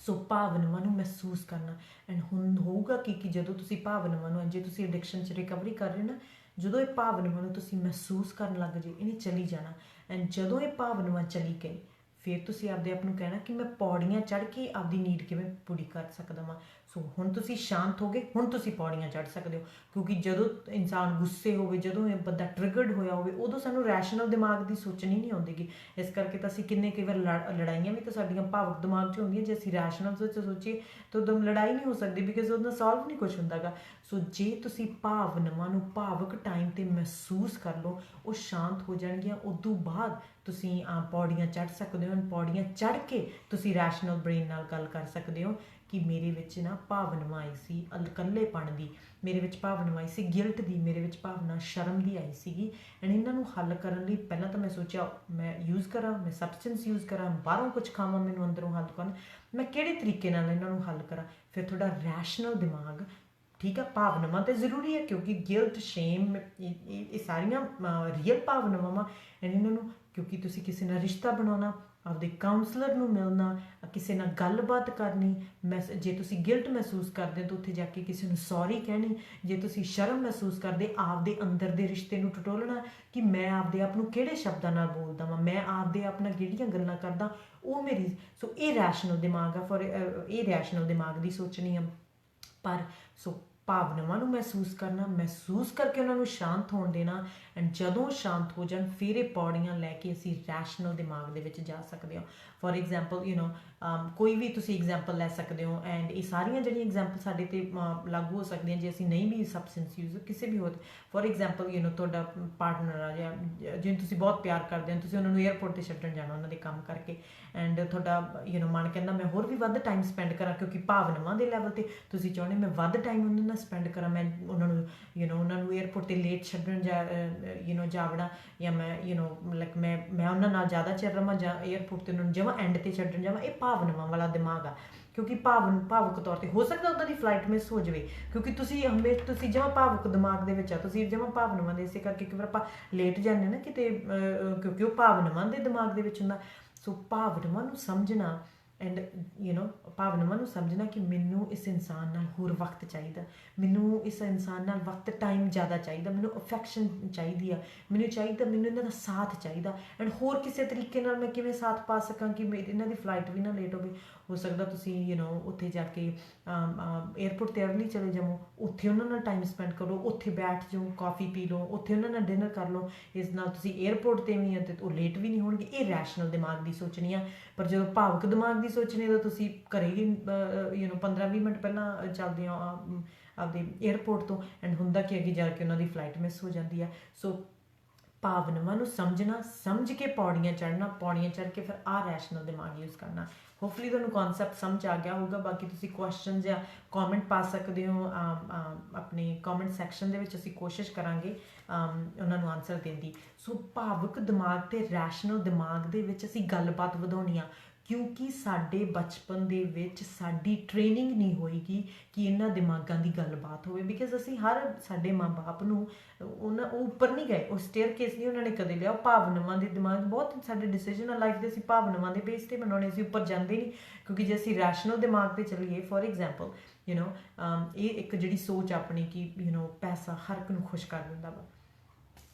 ਸੋ ਭਾਵਨਾਵਾਂ ਨੂੰ ਮਹਿਸੂਸ ਕਰਨਾ। ਐਂਡ ਹੁਣ ਹੋਊਗਾ ਕਿ ਜਦੋਂ ਤੁਸੀਂ ਭਾਵਨਾਵਾਂ ਨੂੰ, ਜੇ ਤੁਸੀਂ ਐਡਿਕਸ਼ਨ 'ਚ ਰਿਕਵਰੀ ਕਰ ਰਹੇ ਨਾ, ਜਦੋਂ ਇਹ ਭਾਵਨਾਵਾਂ ਨੂੰ ਤੁਸੀਂ ਮਹਿਸੂਸ ਕਰਨ ਲੱਗ ਜੇ, ਇਹਨੇ ਚਲੀ ਜਾਣਾ। ਐਂਡ ਜਦੋਂ ਇਹ ਭਾਵਨਾਵਾਂ ਚਲੀ ਗਈ, ਫਿਰ ਤੁਸੀਂ ਆਪਦੇ ਆਪ ਨੂੰ ਕਹਿਣਾ ਕਿ ਮੈਂ ਪੌੜੀਆਂ ਚੜ੍ਹ ਕੇ ਆਪਦੀ ਨੀਡ ਕਿਵੇਂ ਪੂਰੀ ਕਰ ਸਕਦਾ ਵਾਂ। ਸੋ ਹੁਣ ਤੁਸੀਂ ਸ਼ਾਂਤ ਹੋ ਗਏ, ਹੁਣ ਤੁਸੀਂ ਪੌੜੀਆਂ ਚੜ੍ਹ ਸਕਦੇ ਹੋ। ਕਿਉਂਕਿ ਜਦੋਂ ਇਨਸਾਨ ਗੁੱਸੇ ਹੋਵੇ, ਜਦੋਂ ਇਹ ਬੰਦਾ ਟ੍ਰਿਗਰਡ ਹੋਇਆ ਹੋਵੇ, ਉਦੋਂ ਸਾਨੂੰ ਰੈਸ਼ਨਲ ਦਿਮਾਗ ਦੀ ਸੋਚਣੀ ਨਹੀਂ ਆਉਂਦੀਗੀ। ਇਸ ਕਰਕੇ ਤਾਂ ਅਸੀਂ ਕਈ ਵਾਰ ਲੜਾਈਆਂ ਵੀ ਤਾਂ ਸਾਡੀਆਂ ਭਾਵੁਕ ਦਿਮਾਗ 'ਚ ਹੁੰਦੀਆਂ। ਜੇ ਅਸੀਂ ਰੈਸ਼ਨਲ ਸੋਚੀਏ ਤਾਂ ਉਦੋਂ ਲੜਾਈ ਨਹੀਂ ਹੋ ਸਕਦੀ, ਬਿਕਾਜ਼ ਉਹਦਾ ਸੋਲਵ ਨਹੀਂ ਕੁਛ ਹੁੰਦਾਗਾ। ਸੋ ਜੇ ਤੁਸੀਂ ਭਾਵਨਾਵਾਂ ਨੂੰ ਭਾਵੁਕ ਟਾਈਮ 'ਤੇ ਮਹਿਸੂਸ ਕਰ ਲਓ, ਉਹ ਸ਼ਾਂਤ ਹੋ ਜਾਣਗੀਆਂ। ਉਦੋਂ ਬਾਅਦ ਤੁਸੀਂ ਪੌੜੀਆਂ ਚੜ੍ਹ ਸਕਦੇ ਹੋ। ਪੌੜੀਆਂ ਚੜ੍ਹ ਕੇ ਤੁਸੀਂ ਰੈਸ਼ਨਲ ਬ੍ਰੇਨ ਨਾਲ ਗੱਲ ਕਰ ਸਕਦੇ ਹੋ ਕਿ ਮੇਰੇ ਵਿੱਚ ਨਾ ਭਾਵਨਾਵਾਂ ਆਈ ਸੀ ਇਕੱਲੇਪਣ ਦੀ, ਮੇਰੇ ਵਿੱਚ ਭਾਵਨਾ ਆਈ ਸੀ ਗਿਲਟ ਦੀ, ਮੇਰੇ ਵਿੱਚ ਭਾਵਨਾ ਸ਼ਰਮ ਦੀ ਆਈ ਸੀਗੀ। ਐਂਡ ਇਹਨਾਂ ਨੂੰ ਹੱਲ ਕਰਨ ਲਈ ਪਹਿਲਾਂ ਤਾਂ ਮੈਂ ਸੋਚਿਆ ਮੈਂ ਯੂਜ਼ ਕਰਾਂ, ਮੈਂ ਸਬਸਟੈਂਸ ਯੂਜ਼ ਕਰਾਂ, ਬਾਹਰੋਂ ਕੁਝ ਖਾਵਾਂ, ਮੈਨੂੰ ਅੰਦਰੋਂ ਹੱਲ ਕਰਨ, ਮੈਂ ਕਿਹੜੇ ਤਰੀਕੇ ਨਾਲ ਇਹਨਾਂ ਨੂੰ ਹੱਲ ਕਰਾਂ। ਫਿਰ ਤੁਹਾਡਾ ਰੈਸ਼ਨਲ ਦਿਮਾਗ, ਠੀਕ ਆ, ਭਾਵਨਾਵਾਂ ਤਾਂ ਜ਼ਰੂਰੀ ਹੈ ਕਿਉਂਕਿ ਗਿਲਟ, ਸ਼ੇਮ, ਇਹ ਸਾਰੀਆਂ ਰੀਅਲ ਭਾਵਨਾਵਾਂ ਵਾ। ਐਂਡ ਇਹਨਾਂ ਨੂੰ, ਕਿਉਂਕਿ ਤੁਸੀਂ ਕਿਸੇ ਨਾਲ ਰਿਸ਼ਤਾ ਬਣਾਉਣਾ, ਆਪਦੇ ਕਾਉਂਸਲਰ ਨੂੰ ਮਿਲਣਾ, ਕਿਸੇ ਨਾਲ ਗੱਲਬਾਤ ਕਰਨੀ, ਜੇ ਤੁਸੀਂ ਗਿਲਟ ਮਹਿਸੂਸ ਕਰਦੇ ਹੋ ਤਾਂ ਉੱਥੇ ਜਾ ਕੇ ਕਿਸੇ ਨੂੰ ਸੌਰੀ ਕਹਿਣੀ। ਜੇ ਤੁਸੀਂ ਸ਼ਰਮ ਮਹਿਸੂਸ ਕਰਦੇ, ਆਪਦੇ ਅੰਦਰ ਦੇ ਰਿਸ਼ਤੇ ਨੂੰ ਟਟੋਲਣਾ ਕਿ ਮੈਂ ਆਪਦੇ ਆਪ ਨੂੰ ਕਿਹੜੇ ਸ਼ਬਦਾਂ ਨਾਲ ਬੋਲਦਾ ਵਾਂ, ਮੈਂ ਆਪਦੇ ਆਪ ਨਾਲ ਕਿਹੜੀਆਂ ਗੱਲਾਂ ਕਰਦਾ, ਉਹ ਮੇਰੀ। ਸੋ ਇਹ ਰੈਸ਼ਨਲ ਦਿਮਾਗ ਆ, ਇਹ ਰੈਸ਼ਨਲ ਦਿਮਾਗ ਦੀ ਸੋਚਣੀ ਆ। ਪਰ ਸੋ ਭਾਵਨਾਵਾਂ ਨੂੰ ਮਹਿਸੂਸ ਕਰਨਾ, ਮਹਿਸੂਸ ਕਰਕੇ ਉਹਨਾਂ ਨੂੰ ਸ਼ਾਂਤ ਹੋਣ ਦੇਣਾ। ਐਂਡ ਜਦੋਂ ਸ਼ਾਂਤ ਹੋ ਜਾਣ, ਫਿਰ ਇਹ ਪੌੜੀਆਂ ਲੈ ਕੇ ਅਸੀਂ ਰੈਸ਼ਨਲ ਦਿਮਾਗ ਦੇ ਵਿੱਚ ਜਾ ਸਕਦੇ ਹਾਂ। ਫੋਰ ਐਗਜ਼ਾਮਪਲ ਕੋਈ ਵੀ ਤੁਸੀਂ ਐਗਜ਼ਾਮਪਲ ਲੈ ਸਕਦੇ ਹੋ। ਐਂਡ ਇਹ ਸਾਰੀਆਂ ਜਿਹੜੀਆਂ ਐਗਜ਼ਾਮਪਲ ਸਾਡੇ 'ਤੇ ਲਾਗੂ ਹੋ ਸਕਦੀਆਂ ਜੇ ਅਸੀਂ ਨਹੀਂ ਵੀ ਸਬਸਟੈਂਸ ਯੂਜ਼ ਕਿਸੇ ਵੀ ਹੋਰ। ਫੋਰ ਐਗਜ਼ਾਮਪਲ ਤੁਹਾਡਾ ਪਾਰਟਨਰ ਆ ਜਾਂ ਜਿਹਨੂੰ ਤੁਸੀਂ ਬਹੁਤ ਪਿਆਰ ਕਰਦੇ ਹੋ, ਤੁਸੀਂ ਉਹਨਾਂ ਨੂੰ ਏਅਰਪੋਰਟ 'ਤੇ ਛੱਡਣ ਜਾਣਾ ਉਹਨਾਂ ਦੇ ਕੰਮ ਕਰਕੇ। ਐਂਡ ਤੁਹਾਡਾ ਮਨ ਕਹਿੰਦਾ ਮੈਂ ਹੋਰ ਵੀ ਵੱਧ ਟਾਈਮ ਸਪੈਂਡ ਕਰਾਂ, ਕਿਉਂਕਿ ਭਾਵਨਾਵਾਂ ਦੇ ਲੈਵਲ 'ਤੇ ਤੁਸੀਂ ਚਾਹੁੰਦੇ ਮੈਂ ਵੱਧ ਟਾਈਮ ਉਹਨਾਂ ਨਾਲ ਸਪੈਂਡ ਕਰਾਂ, ਮੈਂ ਉਹਨਾਂ ਨੂੰ ਏਅਰਪੋਰਟ 'ਤੇ ਲੇਟ ਛੱਡਣ ਜਾਵੜਾ, ਜਾਂ ਮੈਂ ਉਹਨਾਂ ਨਾਲ ਜ਼ਿਆਦਾ ਚਿਰ ਰਵਾਂ, ਜਾਂ ਏਅਰਪੋਰਟ 'ਤੇ ਉਹਨਾਂ ਨੂੰ ਜਮਾਂ ਐਂਡ 'ਤੇ ਛੱਡਣ ਜਾਵਾਂ। ਇਹ ਭਾਵਨਾਵਾਂ ਵਾਲਾ ਦਿਮਾਗ ਆ। ਕਿਉਂਕਿ ਭਾਵੁਕ ਤੌਰ 'ਤੇ ਹੋ ਸਕਦਾ ਉੱਦਾਂ ਦੀ ਫਲਾਈਟ ਮਿਸ ਹੋ ਜਾਵੇ, ਕਿਉਂਕਿ ਤੁਸੀਂ ਜਮਾਂ ਭਾਵੁਕ ਦਿਮਾਗ ਦੇ ਵਿੱਚ ਆ, ਤੁਸੀਂ ਜਮਾਂ ਭਾਵਨਾਵਾਂ ਦੇ। ਇਸੇ ਕਰਕੇ ਕਈ ਵਾਰ ਆਪਾਂ ਲੇਟ ਜਾਂਦੇ ਨਾ ਕਿਤੇ, ਕਿਉਂਕਿ ਉਹ ਭਾਵਨਾਵਾਂ ਦੇ ਦਿਮਾਗ ਦੇ ਵਿੱਚ ਹੁੰਦਾ। ਸੋ ਭਾਵਨਾਵਾਂ ਨੂੰ ਸਮਝਣਾ ਐਂਡ ਭਾਵਨਾਵਾਂ ਨੂੰ ਸਮਝਣਾ ਕਿ ਮੈਨੂੰ ਇਸ ਇਨਸਾਨ ਨਾਲ ਹੋਰ ਵਕਤ ਚਾਹੀਦਾ, ਮੈਨੂੰ ਇਸ ਇਨਸਾਨ ਨਾਲ ਵਕਤ ਟਾਈਮ ਜ਼ਿਆਦਾ ਚਾਹੀਦਾ, ਮੈਨੂੰ ਅਫੈਕਸ਼ਨ ਚਾਹੀਦੀ ਆ, ਮੈਨੂੰ ਇਹਨਾਂ ਦਾ ਸਾਥ ਚਾਹੀਦਾ। ਐਂਡ ਹੋਰ ਕਿਸੇ ਤਰੀਕੇ ਨਾਲ ਮੈਂ ਕਿਵੇਂ ਸਾਥ ਪਾ ਸਕਾਂ ਕਿ ਇਹਨਾਂ ਦੀ ਫਲਾਈਟ ਵੀ ਨਾ ਲੇਟ ਹੋਵੇ। ਹੋ ਸਕਦਾ ਤੁਸੀਂ ਉੱਥੇ ਜਾ ਕੇ ਏਅਰਪੋਰਟ 'ਤੇ ਅਰਲੀ ਚਲੇ ਜਾਵੋ, ਉੱਥੇ ਉਹਨਾਂ ਨਾਲ ਟਾਈਮ ਸਪੈਂਡ ਕਰੋ, ਉੱਥੇ ਬੈਠ ਜਾਓ, ਕਾਫੀ ਪੀ ਲਓ, ਉੱਥੇ ਉਹਨਾਂ ਨਾਲ ਡਿਨਰ ਕਰ ਲਓ। ਇਸ ਨਾਲ ਤੁਸੀਂ ਏਅਰਪੋਰਟ 'ਤੇ ਵੀ ਅਤੇ ਉਹ ਲੇਟ ਵੀ ਨਹੀਂ ਹੋਣਗੇ। ਇਹ ਰੈਸ਼ਨਲ ਦਿਮਾਗ ਦੀ ਸੋਚਣੀ ਆ। ਪਰ ਜਦੋਂ ਭਾਵੁਕ ਦਿਮਾਗ ਦੀ ਸੋਚਣੀ ਤਾਂ ਤੁਸੀਂ ਘਰੇ ਹੀ 15-20 ਮਿੰਟ ਪਹਿਲਾਂ ਚੱਲਦੇ ਹੋ ਆਪਦੇ ਏਅਰਪੋਰਟ ਤੋਂ। ਐਂਡ ਹੁੰਦਾ ਕਿ ਅੱਗੇ ਜਾ ਕੇ ਉਹਨਾਂ ਦੀ ਫਲਾਈਟ ਮਿਸ ਹੋ ਜਾਂਦੀ ਆ। ਸੋ ਭਾਵਨਾਵਾਂ ਨੂੰ ਸਮਝਣਾ, ਸਮਝ ਕੇ ਪੌੜੀਆਂ ਚੜ੍ਹਨਾ, ਪੌੜੀਆਂ ਚੜ੍ਹ ਕੇ ਫਿਰ ਰੈਸ਼ਨਲ ਦਿਮਾਗ ਯੂਜ਼ ਕਰਨਾ। ਹੋਪਫੁਲੀ ਤੁਹਾਨੂੰ ਕਨਸੈਪਟ ਸਮਝ ਆ ਗਿਆ ਹੋਊਗਾ। ਬਾਕੀ ਤੁਸੀਂ ਕੁਐਸਚਨ ਜਾਂ ਕਮੈਂਟ ਪਾ ਸਕਦੇ ਹੋ ਆਪਣੇ ਕਮੈਂਟ ਸੈਕਸ਼ਨ ਦੇ ਵਿੱਚ, ਅਸੀਂ ਕੋਸ਼ਿਸ਼ ਕਰਾਂਗੇ ਉਹਨਾਂ ਨੂੰ ਆਨਸਰ ਦੇਣ ਦੀ। ਸੋ ਭਾਵੁਕ ਦਿਮਾਗ ਅਤੇ ਰੈਸ਼ਨਲ ਦਿਮਾਗ ਦੇ ਵਿੱਚ ਅਸੀਂ ਗੱਲਬਾਤ ਵਧਾਉਣੀ ਆ, ਕਿਉਂਕਿ ਸਾਡੇ ਬਚਪਨ ਦੇ ਵਿੱਚ ਸਾਡੀ ਟ੍ਰੇਨਿੰਗ ਨਹੀਂ ਹੋਏਗੀ ਕਿ ਇਹਨਾਂ ਦਿਮਾਗਾਂ ਦੀ ਗੱਲਬਾਤ ਹੋਵੇ। ਬਿਕਾਜ਼ ਅਸੀਂ ਸਾਡੇ ਮਾਂ ਬਾਪ ਨੂੰ ਉਹ ਉੱਪਰ ਨਹੀਂ ਗਏ, ਉਹ ਸਟੇਅਰਕੇਸ ਨਹੀਂ ਉਹਨਾਂ ਨੇ ਕਦੇ ਲਿਆ। ਉਹ ਭਾਵਨਾਵਾਂ ਦੇ ਦਿਮਾਗ, ਬਹੁਤ ਸਾਡੇ ਡਿਸੀਜਨ ਆ ਲਾਈਫ ਦੇ ਅਸੀਂ ਭਾਵਨਾਵਾਂ ਦੇ ਬੇਸ 'ਤੇ ਬਣਾਉਣੇ, ਅਸੀਂ ਉੱਪਰ ਜਾਂਦੇ ਨਹੀਂ। ਕਿਉਂਕਿ ਜੇ ਅਸੀਂ ਰੈਸ਼ਨਲ ਦਿਮਾਗ 'ਤੇ ਚੱਲੀਏ, ਫੋਰ ਐਗਜ਼ਾਮਪਲ ਇਹ ਇੱਕ ਜਿਹੜੀ ਸੋਚ ਆਪਣੀ ਕਿ ਪੈਸਾ ਹਰ ਇੱਕ ਨੂੰ ਖੁਸ਼ ਕਰ ਦਿੰਦਾ ਵਾ,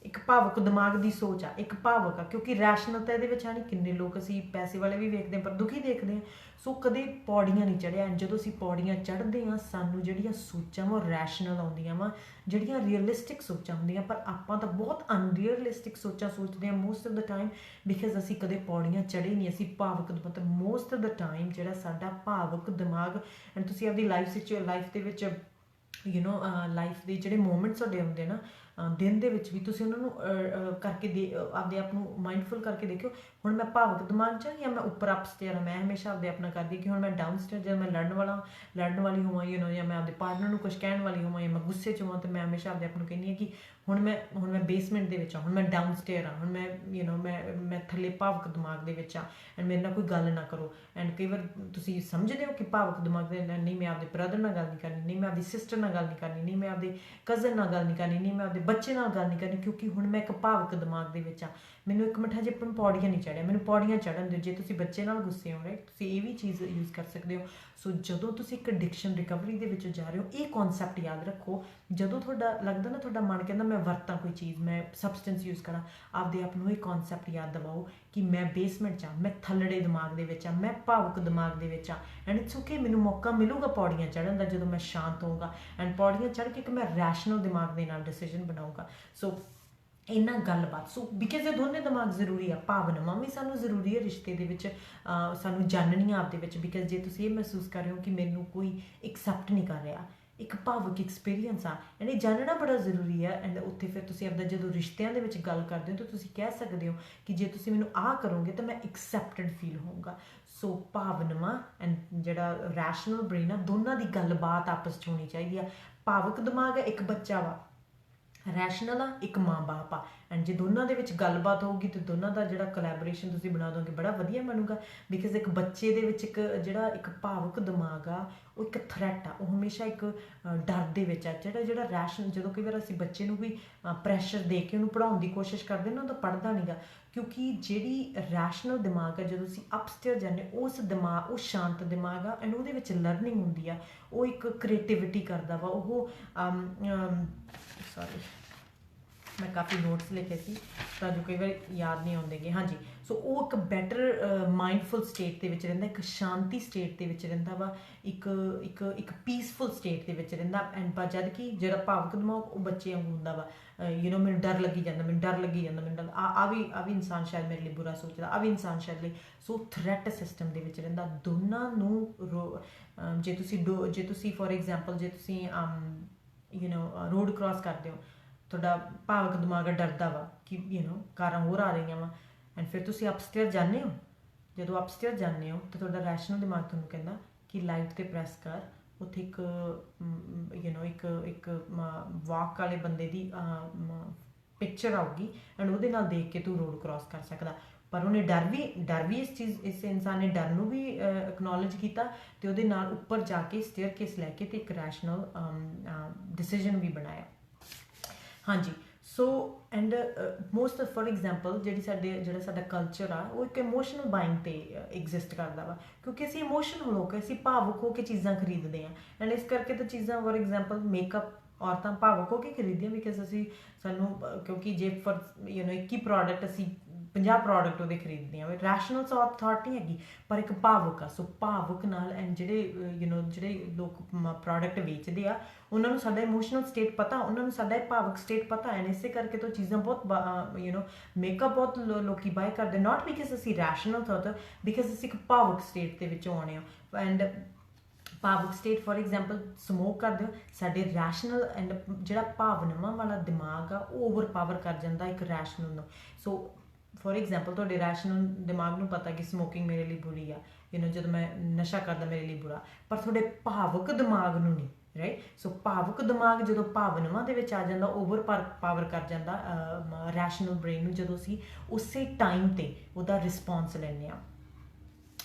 ਇੱਕ ਭਾਵੁਕ ਦਿਮਾਗ ਦੀ ਸੋਚ ਆ, ਇੱਕ ਭਾਵੁਕ ਆ। ਕਿਉਂਕਿ ਰੈਸ਼ਨਲ ਤਾਂ ਇਹਦੇ ਵਿੱਚ ਹੈ ਨਹੀਂ। ਕਿੰਨੇ ਲੋਕ ਅਸੀਂ ਪੈਸੇ ਵਾਲੇ ਵੀ ਵੇਖਦੇ ਹਾਂ ਪਰ ਦੁਖੀ ਦੇਖਦੇ ਹਾਂ। ਸੋ ਕਦੇ ਪੌੜੀਆਂ ਨਹੀਂ ਚੜ੍ਹਿਆ। ਜਦੋਂ ਅਸੀਂ ਪੌੜੀਆਂ ਚੜ੍ਹਦੇ ਹਾਂ, ਸਾਨੂੰ ਜਿਹੜੀਆਂ ਸੋਚਾਂ ਵਾ ਉਹ ਰੈਸ਼ਨਲ ਆਉਂਦੀਆਂ ਵਾ, ਜਿਹੜੀਆਂ ਰੀਅਲਿਸਟਿਕ ਸੋਚਾਂ ਹੁੰਦੀਆਂ। ਪਰ ਆਪਾਂ ਤਾਂ ਬਹੁਤ ਅਨਰੀਅਲਿਸਟਿਕ ਸੋਚਾਂ ਸੋਚਦੇ ਹਾਂ most of the time, because ਅਸੀਂ ਕਦੇ ਪੌੜੀਆਂ ਚੜ੍ਹੇ ਨਹੀਂ। ਅਸੀਂ ਭਾਵੁਕ, ਮਤਲਬ ਮੋਸਟ ਆਫ ਦਾ ਟਾਈਮ ਜਿਹੜਾ ਸਾਡਾ ਭਾਵੁਕ ਦਿਮਾਗ, ਐਂਡ ਤੁਸੀਂ ਆਪਦੀ ਲਾਈਫ ਦੇ ਵਿੱਚ ਲਾਈਫ ਦੇ ਜਿਹੜੇ ਮੂਮੈਂਟਸ ਤੁਹਾਡੇ ਆਉਂਦੇ ਨਾ ਦਿਨ ਦੇ ਵਿੱਚ ਵੀ, ਤੁਸੀਂ ਉਹਨਾਂ ਨੂੰ ਕਰਕੇ ਆਪਦੇ ਆਪ ਨੂੰ ਮਾਈਂਡਫੁਲ ਕਰਕੇ ਦੇਖਿਓ। ਹੁਣ ਮੈਂ ਭਾਵੁਕ ਦਿਮਾਗ 'ਚ ਜਾਂ ਮੈਂ ਉੱਪਰ ਅਪਸਟੇਅਰ ਹਾਂ। ਮੈਂ ਹਮੇਸ਼ਾ ਆਪਦੇ ਆਪਣਾ ਕਰਦੀ ਕਿ ਹੁਣ ਮੈਂ ਡਾਊਨਸਟੇਅਰ, ਜਦ ਮੈਂ ਲੜਨ ਵਾਲੀ ਹੋਵਾਂ ਜਾਂ ਮੈਂ ਆਪਦੇ ਪਾਰਟਨਰ ਨੂੰ ਕੁਝ ਕਹਿਣ ਵਾਲੀ ਹੋਵਾਂ, ਜਾਂ ਮੈਂ ਗੁੱਸੇ 'ਚ ਹੋਵਾਂ, ਤਾਂ ਮੈਂ ਹਮੇਸ਼ਾ ਆਪਦੇ ਆਪ ਨੂੰ ਕਹਿੰਦੀ ਹਾਂ ਕਿ ਹੁਣ ਮੈਂ ਬੇਸਮੈਂਟ ਦੇ ਵਿੱਚ ਹਾਂ, ਹੁਣ ਮੈਂ ਡਾਊਨਸਟੇਅਰ ਹਾਂ, ਹੁਣ ਮੈਂ ਥੱਲੇ ਭਾਵੁਕ ਦਿਮਾਗ ਦੇ ਵਿੱਚ ਹਾਂ, ਐਂਡ ਮੇਰੇ ਨਾਲ ਕੋਈ ਗੱਲ ਨਾ ਕਰੋ। ਐਂਡ ਕਈ ਵਾਰ ਤੁਸੀਂ ਸਮਝਦੇ ਹੋ ਕਿ ਭਾਵੁਕ ਦਿਮਾਗ ਦੇ ਨਹੀਂ, ਮੈਂ ਆਪਦੇ ਬ੍ਰਦਰ ਨਾਲ ਗੱਲ ਨਹੀਂ ਕਰਨੀ, ਨਹੀਂ ਮੈਂ ਆਪਦੀ ਸਿਸਟਰ ਨਾਲ ਗੱਲ ਨਹੀਂ ਕਰਨੀ, ਨਹੀਂ ਮੈਂ ਆਪਦੇ ਕਜ਼ਨ ਨਾਲ ਗੱਲ ਨਹੀਂ ਕਰਨੀ, ਨਹੀਂ ਮੈਂ ਆਪਦੇ ਬੱਚੇ ਨਾਲ ਗੱਲ ਨਹੀਂ ਕਰਨੀ, ਕਿਉਂਕਿ ਹੁਣ ਮੈਂ ਇੱਕ ਭਾਵੁਕ ਦਿਮਾਗ ਦੇ ਵਿੱਚ ਆ, ਮੈਨੂੰ ਇੱਕ ਮਿੰਟ ਹਜੇ ਪੌੜੀਆਂ ਨਹੀਂ ਚੜ੍ਹਿਆ, ਮੈਨੂੰ ਪੌੜੀਆਂ ਚੜ੍ਹਨ ਦਿਓ। ਜੇ ਤੁਸੀਂ ਬੱਚੇ ਨਾਲ ਗੁੱਸੇ ਹੋ ਰਹੇ, ਤੁਸੀਂ ਇਹ ਵੀ ਚੀਜ਼ ਯੂਜ਼ ਕਰ ਸਕਦੇ ਹੋ। ਸੋ ਜਦੋਂ ਤੁਸੀਂ ਇੱਕ ਐਡਿਕਸ਼ਨ ਰਿਕਵਰੀ ਦੇ ਵਿੱਚ ਜਾ ਰਹੇ ਹੋ, ਇਹ ਕਨਸੈਪਟ ਯਾਦ ਰੱਖੋ। ਜਦੋਂ ਤੁਹਾਡਾ ਲੱਗਦਾ ਨਾ, ਤੁਹਾਡਾ ਮਨ ਕਹਿੰਦਾ ਮੈਂ ਵਰਤਾਂ ਕੋਈ ਚੀਜ਼, ਮੈਂ ਸਬਸਟੈਂਸ ਯੂਜ਼ ਕਰਾਂ, ਆਪਦੇ ਆਪ ਨੂੰ ਇਹ ਕਨਸੈਪਟ ਯਾਦ ਦਿਵਾਓ ਕਿ ਮੈਂ ਬੇਸਮੈਂਟ 'ਚ ਆ, ਮੈਂ ਥੱਲੜੇ ਦਿਮਾਗ ਦੇ ਵਿੱਚ ਆ, ਮੈਂ ਭਾਵੁਕ ਦਿਮਾਗ ਦੇ ਵਿੱਚ ਆ, ਐਂਡ ਇਟਸ ਓਕੇ, ਮੈਨੂੰ ਮੌਕਾ ਮਿਲੂਗਾ ਪੌੜੀਆਂ ਚੜ੍ਹਨ ਦਾ ਜਦੋਂ ਮੈਂ ਸ਼ਾਂਤ ਹੋਊਗਾ, ਐਂਡ ਪੌੜੀਆਂ ਚੜ੍ਹ ਕੇ ਇੱਕ ਮੈਂ ਰੈਸ਼ਨਲ ਦਿਮਾਗ ਦੇ ਨਾਲ ਡਿਸੀਜਨ ਬਣਾਊਗਾ। ਸੋ ਇਹਨਾਂ ਗੱਲਬਾਤ, ਸੋ ਬਿਕਾਜ਼ ਇਹ ਦੋਨੇ ਦਿਮਾਗ ਜ਼ਰੂਰੀ ਆ, ਭਾਵਨਾਵਾਂ ਵੀ ਸਾਨੂੰ ਜ਼ਰੂਰੀ ਹੈ ਰਿਸ਼ਤੇ ਦੇ ਵਿੱਚ, ਸਾਨੂੰ ਜਾਣਨੀਆਂ ਆਪਦੇ ਵਿੱਚ। ਬਿਕਾਜ਼ ਜੇ ਤੁਸੀਂ ਇਹ ਮਹਿਸੂਸ ਕਰ ਰਹੇ ਹੋ ਕਿ ਮੈਨੂੰ ਕੋਈ ਐਕਸੈਪਟ ਨਹੀਂ ਕਰ ਰਿਹਾ, ਇੱਕ ਭਾਵੁਕ ਐਕਸਪੀਰੀਅੰਸ ਆ, ਐਂਡ ਇਹ ਜਾਣਨਾ ਬੜਾ ਜ਼ਰੂਰੀ ਹੈ। ਐਂਡ ਉੱਥੇ ਫਿਰ ਤੁਸੀਂ ਆਪਦਾ ਜਦੋਂ ਰਿਸ਼ਤਿਆਂ ਦੇ ਵਿੱਚ ਗੱਲ ਕਰਦੇ ਹੋ ਤਾਂ ਤੁਸੀਂ ਕਹਿ ਸਕਦੇ ਹੋ ਕਿ ਜੇ ਤੁਸੀਂ ਮੈਨੂੰ ਆਹ ਕਰੋਗੇ ਤਾਂ ਮੈਂ ਐਕਸੈਪਟਡ ਫੀਲ ਹੋਊਗਾ। ਸੋ ਭਾਵਨਾਵਾਂ ਐਂਡ ਜਿਹੜਾ ਰੈਸ਼ਨਲ ਬ੍ਰੇਨ ਆ, ਦੋਨਾਂ ਦੀ ਗੱਲਬਾਤ ਆਪਸ 'ਚ ਹੋਣੀ ਚਾਹੀਦੀ ਆ। ਭਾਵੁਕ ਦਿਮਾਗ ਹੈ, ਇੱਕ ਬੱਚਾ ਵਾ, ਰੈਸ਼ਨਲ ਆ, ਇੱਕ ਮਾਂ ਬਾਪ ਆ, ਐਂਡ ਜੇ ਦੋਨਾਂ ਦੇ ਵਿੱਚ ਗੱਲਬਾਤ ਹੋਊਗੀ ਤਾਂ ਦੋਨਾਂ ਦਾ ਜਿਹੜਾ ਕੋਲੈਬੋਰੇਸ਼ਨ ਤੁਸੀਂ ਬਣਾ ਦੋਗੇ ਬੜਾ ਵਧੀਆ ਬਣੂਗਾ। ਬਿਕਾਜ਼ ਇੱਕ ਬੱਚੇ ਦੇ ਵਿੱਚ ਇੱਕ ਭਾਵੁਕ ਦਿਮਾਗ ਆ, ਉਹ ਇੱਕ ਥ੍ਰੈਟ ਆ, ਉਹ ਹਮੇਸ਼ਾ ਇੱਕ ਡਰ ਦੇ ਵਿੱਚ ਆ। ਜਿਹੜਾ ਰੈਸ਼ਨ, ਜਦੋਂ ਕਈ ਵਾਰ ਅਸੀਂ ਬੱਚੇ ਨੂੰ ਵੀ ਪ੍ਰੈਸ਼ਰ ਦੇ ਕੇ ਉਹਨੂੰ ਪੜ੍ਹਾਉਣ ਦੀ ਕੋਸ਼ਿਸ਼ ਕਰਦੇ ਨਾ, ਉਹ ਤਾਂ ਪੜ੍ਹਦਾ ਨਹੀਂ ਗਾ, ਕਿਉਂਕਿ ਜਿਹੜੀ ਰੈਸ਼ਨਲ ਦਿਮਾਗ ਆ, ਜਦੋਂ ਅਸੀਂ ਅਪਸਟੇਅਰ ਜਾਂਦੇ, ਉਸ ਦਿਮਾਗ, ਉਹ ਸ਼ਾਂਤ ਦਿਮਾਗ ਆ, ਐਂਡ ਉਹਦੇ ਵਿੱਚ ਲਰਨਿੰਗ ਹੁੰਦੀ ਆ, ਉਹ ਇੱਕ ਕ੍ਰੀਏਟਿਵਿਟੀ ਕਰਦਾ ਵਾ, ਉਹ ਸੌਰੀ ਮੈਂ ਕਾਫੀ ਨੋਟਸ ਲਿਖੇ ਸੀ ਤਾਂ ਜੋ ਕਈ ਵਾਰ ਯਾਦ ਨਹੀਂ ਆਉਂਦੇਗੇ। ਹਾਂਜੀ, ਸੋ ਉਹ ਇੱਕ ਬੈਟਰ ਮਾਈਂਡਫੁਲ ਸਟੇਟ ਦੇ ਵਿੱਚ ਰਹਿੰਦਾ, ਇੱਕ ਸ਼ਾਂਤੀ ਸਟੇਟ ਦੇ ਵਿੱਚ ਰਹਿੰਦਾ ਵਾ, ਇੱਕ ਪੀਸਫੁਲ ਸਟੇਟ ਦੇ ਵਿੱਚ ਰਹਿੰਦਾ। ਐਂਡ ਜਦ ਕਿ ਜਿਹੜਾ ਭਾਵੁਕ ਦਿਮਾਗ ਉਹ ਬੱਚੇ ਵਾਂਗੂ ਹੁੰਦਾ ਵਾ, ਮੈਨੂੰ ਡਰ ਲੱਗੀ ਜਾਂਦਾ, ਮੈਨੂੰ ਡਰ ਲੱਗੀ ਜਾਂਦਾ, ਮੈਨੂੰ ਆ ਵੀ ਇਨਸਾਨ ਸ਼ਾਇਦ ਮੇਰੇ ਲਈ ਬੁਰਾ ਸੋਚਦਾ, ਆ ਵੀ ਇਨਸਾਨ ਸ਼ਾਇਦ ਲਈ, ਸੋ ਥ੍ਰੈਟ ਸਿਸਟਮ ਦੇ ਵਿੱਚ ਰਹਿੰਦਾ। ਦੋਨਾਂ ਨੂੰ ਜੇ ਤੁਸੀਂ ਫੋਰ ਐਗਜ਼ਾਮਪਲ ਜੇ ਤੁਸੀਂ ਰੋਡ ਕ੍ਰਾਸ ਕਰਦੇ ਹੋ, ਤੁਹਾਡਾ ਭਾਵੁਕ ਦਿਮਾਗ ਡਰਦਾ ਵਾ ਕਿ ਕਾਰਾਂ ਹੋਰ ਆ ਰਹੀਆਂ ਵਾ, ਐਂਡ ਫਿਰ ਤੁਸੀਂ ਅਪਸਟੇਅਰ ਜਾਂਦੇ ਹੋ। ਜਦੋਂ ਅਪਸਟੇਅਰ ਜਾਂਦੇ ਹੋ ਤਾਂ ਤੁਹਾਡਾ ਰੈਸ਼ਨਲ ਦਿਮਾਗ ਤੁਹਾਨੂੰ ਕਹਿੰਦਾ ਕਿ ਲਾਈਟ 'ਤੇ ਪ੍ਰੈਸ ਕਰ, ਉੱਥੇ ਇੱਕ ਵਾਕ ਵਾਲੇ ਬੰਦੇ ਦੀ ਪਿਕਚਰ ਆਊਗੀ, ਐਂਡ ਉਹਦੇ ਨਾਲ ਦੇਖ ਕੇ ਤੂੰ ਰੋਡ ਕ੍ਰਾਸ ਕਰ ਸਕਦਾ। ਪਰ ਉਹਨੇ ਡਰ ਵੀ ਇਸ ਇਨਸਾਨ ਨੇ ਡਰ ਨੂੰ ਵੀ ਐਕਨੋਲਜ ਕੀਤਾ, ਅਤੇ ਉਹਦੇ ਨਾਲ ਉੱਪਰ ਜਾ ਕੇ ਸਟੇਅਰਕੇਸ ਲੈ ਕੇ ਅਤੇ ਇੱਕ ਰੈਸ਼ਨਲ ਡਿਸੀਜਨ ਵੀ ਬਣਾਇਆ। ਹਾਂਜੀ, so and most for example ਜਿਹੜਾ ਸਾਡਾ ਕਲਚਰ ਆ, ਉਹ ਇੱਕ ਇਮੋਸ਼ਨਲ ਬਾਇੰਗ 'ਤੇ ਐਗਜ਼ਿਸਟ ਕਰਦਾ ਵਾ, ਕਿਉਂਕਿ ਅਸੀਂ ਇਮੋਸ਼ਨਲ ਹੋ ਕੇ, ਅਸੀਂ ਭਾਵੁਕ ਹੋ ਕੇ ਚੀਜ਼ਾਂ ਖਰੀਦਦੇ ਹਾਂ, ਐਂਡ ਇਸ ਕਰਕੇ ਤਾਂ ਚੀਜ਼ਾਂ ਫੋਰ ਐਗਜ਼ਾਮਪਲ ਮੇਕਅਪ ਔਰਤਾਂ ਭਾਵੁਕ ਹੋ ਕੇ ਖਰੀਦਦੀਆਂ, ਬਿਕਾਜ਼ ਸਾਨੂੰ ਕਿਉਂਕਿ ਜੇ ਇੱਕ ਹੀ ਪ੍ਰੋਡਕਟ ਅਸੀਂ 50 ਪ੍ਰੋਡਕਟ ਉਹਦੇ ਖਰੀਦਦੇ ਹਾਂ, ਰੈਸ਼ਨਲ ਥਾਟ ਨਹੀਂ ਹੈਗੀ, ਪਰ ਇੱਕ ਭਾਵੁਕ ਆ। ਸੋ ਭਾਵੁਕ ਨਾਲ ਐਂਡ ਜਿਹੜੇ ਲੋਕ ਪ੍ਰੋਡਕਟ ਵੇਚਦੇ ਆ, ਉਹਨਾਂ ਨੂੰ ਸਾਡਾ ਇਮੋਸ਼ਨਲ ਸਟੇਟ ਪਤਾ, ਉਹਨਾਂ ਨੂੰ ਸਾਡਾ ਭਾਵੁਕ ਸਟੇਟ ਪਤਾ, ਐਂਡ ਇਸੇ ਕਰਕੇ ਤਾਂ ਚੀਜ਼ਾਂ ਬਹੁਤ ਮੇਕਅਪ ਬਹੁਤ ਲੋਕੀ ਬਾਏ ਕਰਦੇ, ਨਾਟ ਬਿਕਾਜ਼ ਅਸੀਂ ਰੈਸ਼ਨਲ ਥਾਟ, ਬਿਕਾਜ਼ ਅਸੀਂ ਇੱਕ ਭਾਵੁਕ ਸਟੇਟ ਦੇ ਵਿੱਚ ਆਉਣੇ ਆ। ਐਂਡ ਭਾਵੁਕ ਸਟੇਟ ਫੋਰ ਐਗਜ਼ਾਮਪਲ ਸਮੋਕ ਕਰਦੇ ਹੋ, ਸਾਡੇ ਰੈਸ਼ਨਲ ਐਂਡ ਜਿਹੜਾ ਭਾਵਨਾਵਾਂ ਵਾਲਾ ਦਿਮਾਗ ਆ, ਉਹ ਓਵਰ ਪਾਵਰ ਕਰ ਜਾਂਦਾ ਇੱਕ ਰੈਸ਼ਨਲ ਨੂੰ। ਸੋ ਫੋਰ ਐਗਜ਼ਾਮਪਲ ਤੁਹਾਡੇ ਰੈਸ਼ਨਲ ਦਿਮਾਗ ਨੂੰ ਪਤਾ ਕਿ ਸਮੋਕਿੰਗ ਮੇਰੇ ਲਈ ਬੁਰੀ ਆ, ਜਦੋਂ ਮੈਂ ਨਸ਼ਾ ਕਰਦਾ ਮੇਰੇ ਲਈ ਬੁਰਾ, ਪਰ ਤੁਹਾਡੇ ਭਾਵੁਕ ਦਿਮਾਗ ਨੂੰ ਨਹੀਂ, ਰਾਈਟ। ਸੋ ਭਾਵੁਕ ਦਿਮਾਗ ਜਦੋਂ ਭਾਵਨਾਵਾਂ ਦੇ ਵਿੱਚ ਆ ਜਾਂਦਾ, ਓਵਰ ਪਾਵਰ ਕਰ ਜਾਂਦਾ ਰੈਸ਼ਨਲ ਬ੍ਰੇਨ ਨੂੰ, ਜਦੋਂ ਅਸੀਂ ਉਸੇ ਟਾਈਮ 'ਤੇ ਉਹਦਾ ਰਿਸਪੌਂਸ ਲੈਂਦੇ ਹਾਂ।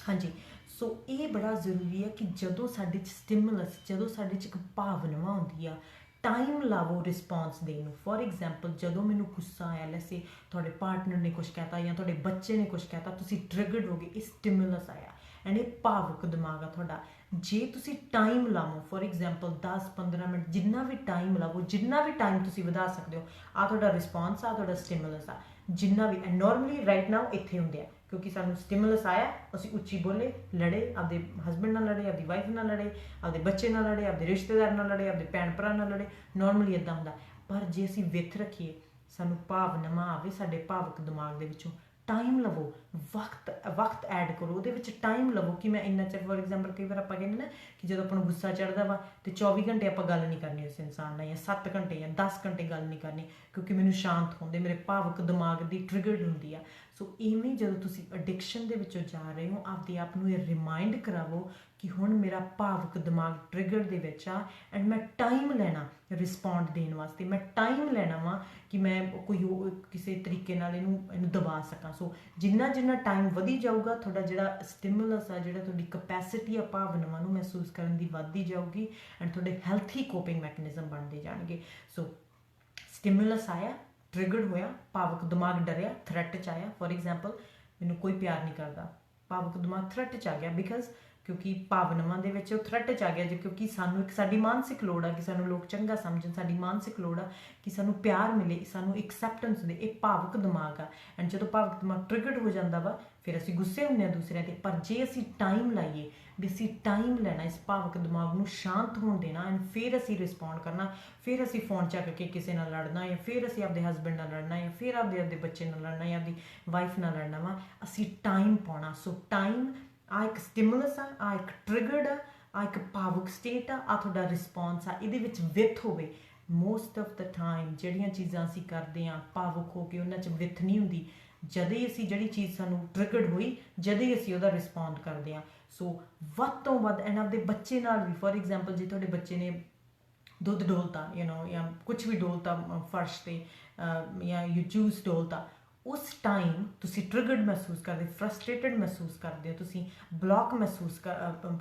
ਹਾਂਜੀ, ਸੋ ਇਹ ਬੜਾ ਜ਼ਰੂਰੀ ਹੈ ਕਿ ਜਦੋਂ ਸਾਡੇ 'ਚ ਸਟਿਮੂਲਸ, ਜਦੋਂ ਸਾਡੇ 'ਚ ਇੱਕ ਭਾਵਨਾਵਾਂ ਹੁੰਦੀ ਆ, ਟਾਈਮ ਲਾਵੋ ਰਿਸਪੌਂਸ ਦੇਣ ਨੂੰ। ਫੋਰ ਐਗਜ਼ਾਮਪਲ ਜਦੋਂ ਮੈਨੂੰ ਗੁੱਸਾ ਆਇਆ, ਲੈਸੇ ਤੁਹਾਡੇ ਪਾਰਟਨਰ ਨੇ ਕੁਛ ਕਹਿਤਾ ਜਾਂ ਤੁਹਾਡੇ ਬੱਚੇ ਨੇ ਕੁਛ ਕਹਿਤਾ, ਤੁਸੀਂ ਟ੍ਰਿਗਰਡ ਹੋ ਗਏ, ਇਹ ਸਟਿਮੂਲਸ ਆਇਆ, ਐਂਡ ਇਹ ਭਾਵੁਕ ਦਿਮਾਗ ਆ ਤੁਹਾਡਾ। ਜੇ ਤੁਸੀਂ ਟਾਈਮ ਲਾਵੋ, ਫੋਰ ਐਗਜ਼ਾਮਪਲ 10-15 ਮਿੰਟ, ਜਿੰਨਾ ਵੀ ਟਾਈਮ ਲਾਵੋ, ਜਿੰਨਾ ਵੀ ਟਾਈਮ ਤੁਸੀਂ ਵਧਾ ਸਕਦੇ ਹੋ, ਆ ਤੁਹਾਡਾ ਰਿਸਪੌਂਸ ਆ, ਤੁਹਾਡਾ ਸਟਿਮੂਲਸ ਆ, ਜਿੰਨਾ ਵੀ। ਐਂਡ ਨੋਰਮਲੀ ਰਾਈਟ ਨਾਓ ਇੱਥੇ ਹੁੰਦੇ ਆ, ਕਿਉਂਕਿ ਸਾਨੂੰ ਸਟਿਮੂਲਸ ਆਇਆ, ਅਸੀਂ ਉੱਚੀ ਬੋਲੇ, ਲੜੇ, ਆਪਦੇ ਹਸਬੈਂਡ ਨਾਲ ਲੜੇ, ਆਪਦੀ ਵਾਈਫ ਨਾਲ ਲੜੇ, ਆਪਦੇ ਬੱਚੇ ਨਾਲ ਲੜੇ, ਆਪਦੇ ਰਿਸ਼ਤੇਦਾਰ ਨਾਲ ਲੜੇ, ਆਪਦੇ ਭੈਣ ਭਰਾ ਨਾਲ ਲੜੇ, ਨੋਰਮਲੀ ਇੱਦਾਂ ਹੁੰਦਾ। ਪਰ ਜੇ ਅਸੀਂ ਵਿੱਥ ਰੱਖੀਏ, ਸਾਨੂੰ ਭਾਵਨਾਵਾਂ ਆਵੇ ਸਾਡੇ ਭਾਵੁਕ ਦਿਮਾਗ ਦੇ ਵਿੱਚੋਂ, ਟਾਈਮ ਲਵੋ, ਵਕਤ ਐਡ ਕਰੋ, ਉਹਦੇ ਵਿੱਚ ਟਾਈਮ ਲਵੋ ਕਿ ਮੈਂ ਇੰਨਾ ਚਿਰ, ਫੋਰ ਐਗਜ਼ਾਮਪਲ ਕਈ ਵਾਰ ਆਪਾਂ ਕਹਿੰਦੇ ਨਾ ਕਿ ਜਦੋਂ ਆਪਾਂ ਨੂੰ ਗੁੱਸਾ ਚੜ੍ਹਦਾ ਵਾ ਅਤੇ 24 ਘੰਟੇ ਆਪਾਂ ਗੱਲ ਨਹੀਂ ਕਰਨੀ ਉਸ ਇਨਸਾਨ ਨਾਲ, ਜਾਂ 7 ਘੰਟੇ ਜਾਂ 10 ਘੰਟੇ ਗੱਲ ਨਹੀਂ ਕਰਨੀ, ਕਿਉਂਕਿ ਮੈਨੂੰ ਸ਼ਾਂਤ ਹੁੰਦੇ, ਮੇਰੇ ਭਾਵੁਕ ਦਿਮਾਗ ਦੀ ਟ੍ਰਿਗਰਡ ਹੁੰਦੀ ਆ। ਸੋ ਇਵੇਂ ਜਦੋਂ ਤੁਸੀਂ ਐਡਿਕਸ਼ਨ ਦੇ ਵਿੱਚੋਂ ਜਾ ਰਹੇ ਹੋ, ਆਪਦੇ ਆਪ ਨੂੰ ਇਹ ਰਿਮਾਈਂਡ ਕਰਾਵੋ ਕਿ ਹੁਣ ਮੇਰਾ ਭਾਵੁਕ ਦਿਮਾਗ ਟ੍ਰਿਗਰ ਦੇ ਵਿੱਚ ਆ, ਐਂਡ ਮੈਂ ਟਾਈਮ ਲੈਣਾ ਰਿਸਪੌਂਡ ਦੇਣ ਵਾਸਤੇ, ਮੈਂ ਟਾਈਮ ਲੈਣਾ ਵਾ ਕਿ ਮੈਂ ਕਿਸੇ ਤਰੀਕੇ ਨਾਲ ਇਹਨੂੰ ਦਬਾ ਸਕਾਂ। ਸੋ ਜਿੰਨਾ ਟਾਈਮ ਵਧੀ ਜਾਊਗਾ, ਤੁਹਾਡਾ ਜਿਹੜਾ ਸਟਿਮੂਲਸ ਆ, ਜਿਹੜਾ ਤੁਹਾਡੀ ਕਪੈਸਿਟੀ ਆ ਭਾਵਨਾਵਾਂ ਨੂੰ ਮਹਿਸੂਸ ਕਰਨ ਦੀ ਵੱਧਦੀ ਜਾਊਗੀ, ਐਂਡ ਤੁਹਾਡੇ ਹੈਲਥੀ ਕੋਪਿੰਗ ਮੈਕੈਨਿਜ਼ਮ ਬਣਦੇ ਜਾਣਗੇ। ਸੋ ਸਟਿਮੂਲਸ ਆਇਆ, ਟ੍ਰਿਗਰ ਹੋਇਆ, ਭਾਵੁਕ ਦਿਮਾਗ ਡਰਿਆ, ਥ੍ਰੈਟ 'ਚ ਆਇਆ। ਫੋਰ ਐਗਜ਼ਾਮਪਲ, ਮੈਨੂੰ ਕੋਈ ਪਿਆਰ ਨਹੀਂ ਕਰਦਾ, ਭਾਵੁਕ ਦਿਮਾਗ ਥ੍ਰੈਟ 'ਚ ਆ ਗਿਆ, ਬਿਕਾਜ਼ ਕਿਉਂਕਿ ਭਾਵਨਾਵਾਂ ਦੇ ਵਿੱਚ ਉਹ ਥ੍ਰੈਟ 'ਚ ਆ ਗਿਆ ਜੀ, ਕਿਉਂਕਿ ਸਾਨੂੰ ਇੱਕ ਸਾਡੀ ਮਾਨਸਿਕ ਲੋੜ ਆ ਕਿ ਸਾਨੂੰ ਲੋਕ ਚੰਗਾ ਸਮਝਣ, ਸਾਡੀ ਮਾਨਸਿਕ ਲੋੜ ਆ ਕਿ ਸਾਨੂੰ ਪਿਆਰ ਮਿਲੇ, ਸਾਨੂੰ ਐਕਸੈਪਟੈਂਸ ਦੇ, ਇਹ ਭਾਵੁਕ ਦਿਮਾਗ ਆ। ਐਂਡ ਜਦੋਂ ਭਾਵੁਕ ਦਿਮਾਗ ਟ੍ਰਿਗਰਡ ਹੋ ਜਾਂਦਾ ਵਾ, ਫਿਰ ਅਸੀਂ ਗੁੱਸੇ ਹੁੰਦੇ ਹਾਂ ਦੂਸਰਿਆਂ 'ਤੇ। ਪਰ ਜੇ ਅਸੀਂ ਟਾਈਮ ਲਾਈਏ, ਵੀ ਅਸੀਂ ਟਾਈਮ ਲੈਣਾ ਇਸ ਭਾਵੁਕ ਦਿਮਾਗ ਨੂੰ ਸ਼ਾਂਤ ਹੋਣ ਦੇਣਾ, ਐਂਡ ਫਿਰ ਅਸੀਂ ਰਿਸਪੌਂਡ ਕਰਨਾ, ਫਿਰ ਅਸੀਂ ਫੋਨ ਚੱਕ ਕੇ ਕਿਸੇ ਨਾਲ ਲੜਨਾ, ਜਾਂ ਫਿਰ ਅਸੀਂ ਆਪਦੇ ਹਸਬੈਂਡ ਨਾਲ ਲੜਨਾ, ਜਾਂ ਫਿਰ ਆਪਦੇ ਬੱਚੇ ਨਾਲ ਲੜਨਾ, ਜਾਂ ਆਪਦੀ ਵਾਈਫ ਨਾਲ ਲੜਨਾ ਵਾ, ਅਸੀਂ ਟਾਈਮ ਪਾਉਣਾ। ਸੋ ਟਾਈਮ ਆ ਇੱਕ ਸਟਿਮੂਲਸ ਆ ਇੱਕ ਟ੍ਰਿਗਰਡ ਆ ਇੱਕ ਭਾਵੁਕ ਸਟੇਟ ਆ ਤੁਹਾਡਾ ਰਿਸਪੌਂਸ ਆ। ਇਹਦੇ ਵਿੱਚ ਵਿੱਥ ਹੋਵੇ। ਮੋਸਟ ਆਫ ਦਾ ਟਾਈਮ ਜਿਹੜੀਆਂ ਚੀਜ਼ਾਂ ਅਸੀਂ ਕਰਦੇ ਹਾਂ ਭਾਵੁਕ ਹੋ ਕੇ, ਉਹਨਾਂ 'ਚ ਵਿੱਥ ਨਹੀਂ ਹੁੰਦੀ। ਜਦੋਂ ਹੀ ਅਸੀਂ ਜਿਹੜੀ ਚੀਜ਼ ਸਾਨੂੰ ਟ੍ਰਿਗਰਡ ਹੋਈ, ਜਦੋਂ ਹੀ ਅਸੀਂ ਉਹਦਾ ਰਿਸਪੌਂਡ ਕਰਦੇ ਹਾਂ। ਸੋ ਵੱਧ ਤੋਂ ਵੱਧ ਐਂਡ ਆਪਦੇ ਬੱਚੇ ਨਾਲ ਵੀ, ਫੋਰ ਐਗਜ਼ਾਮਪਲ, ਜੇ ਤੁਹਾਡੇ ਬੱਚੇ ਨੇ ਦੁੱਧ ਡੋਲਤਾ ਜਾਂ ਕੁਛ ਵੀ ਡੋਲਤਾ ਫਰਸ਼ 'ਤੇ, ਜਾਂ ਜੂਸ ਡੋਲਤਾ, ਉਸ ਟਾਈਮ ਤੁਸੀਂ ਟ੍ਰਿਗਰਡ ਮਹਿਸੂਸ ਕਰਦੇ, ਫਰਸਟ੍ਰੇਟਡ ਮਹਿਸੂਸ ਕਰਦੇ ਹੋ, ਤੁਸੀਂ ਬਲੌਕ ਮਹਿਸੂਸ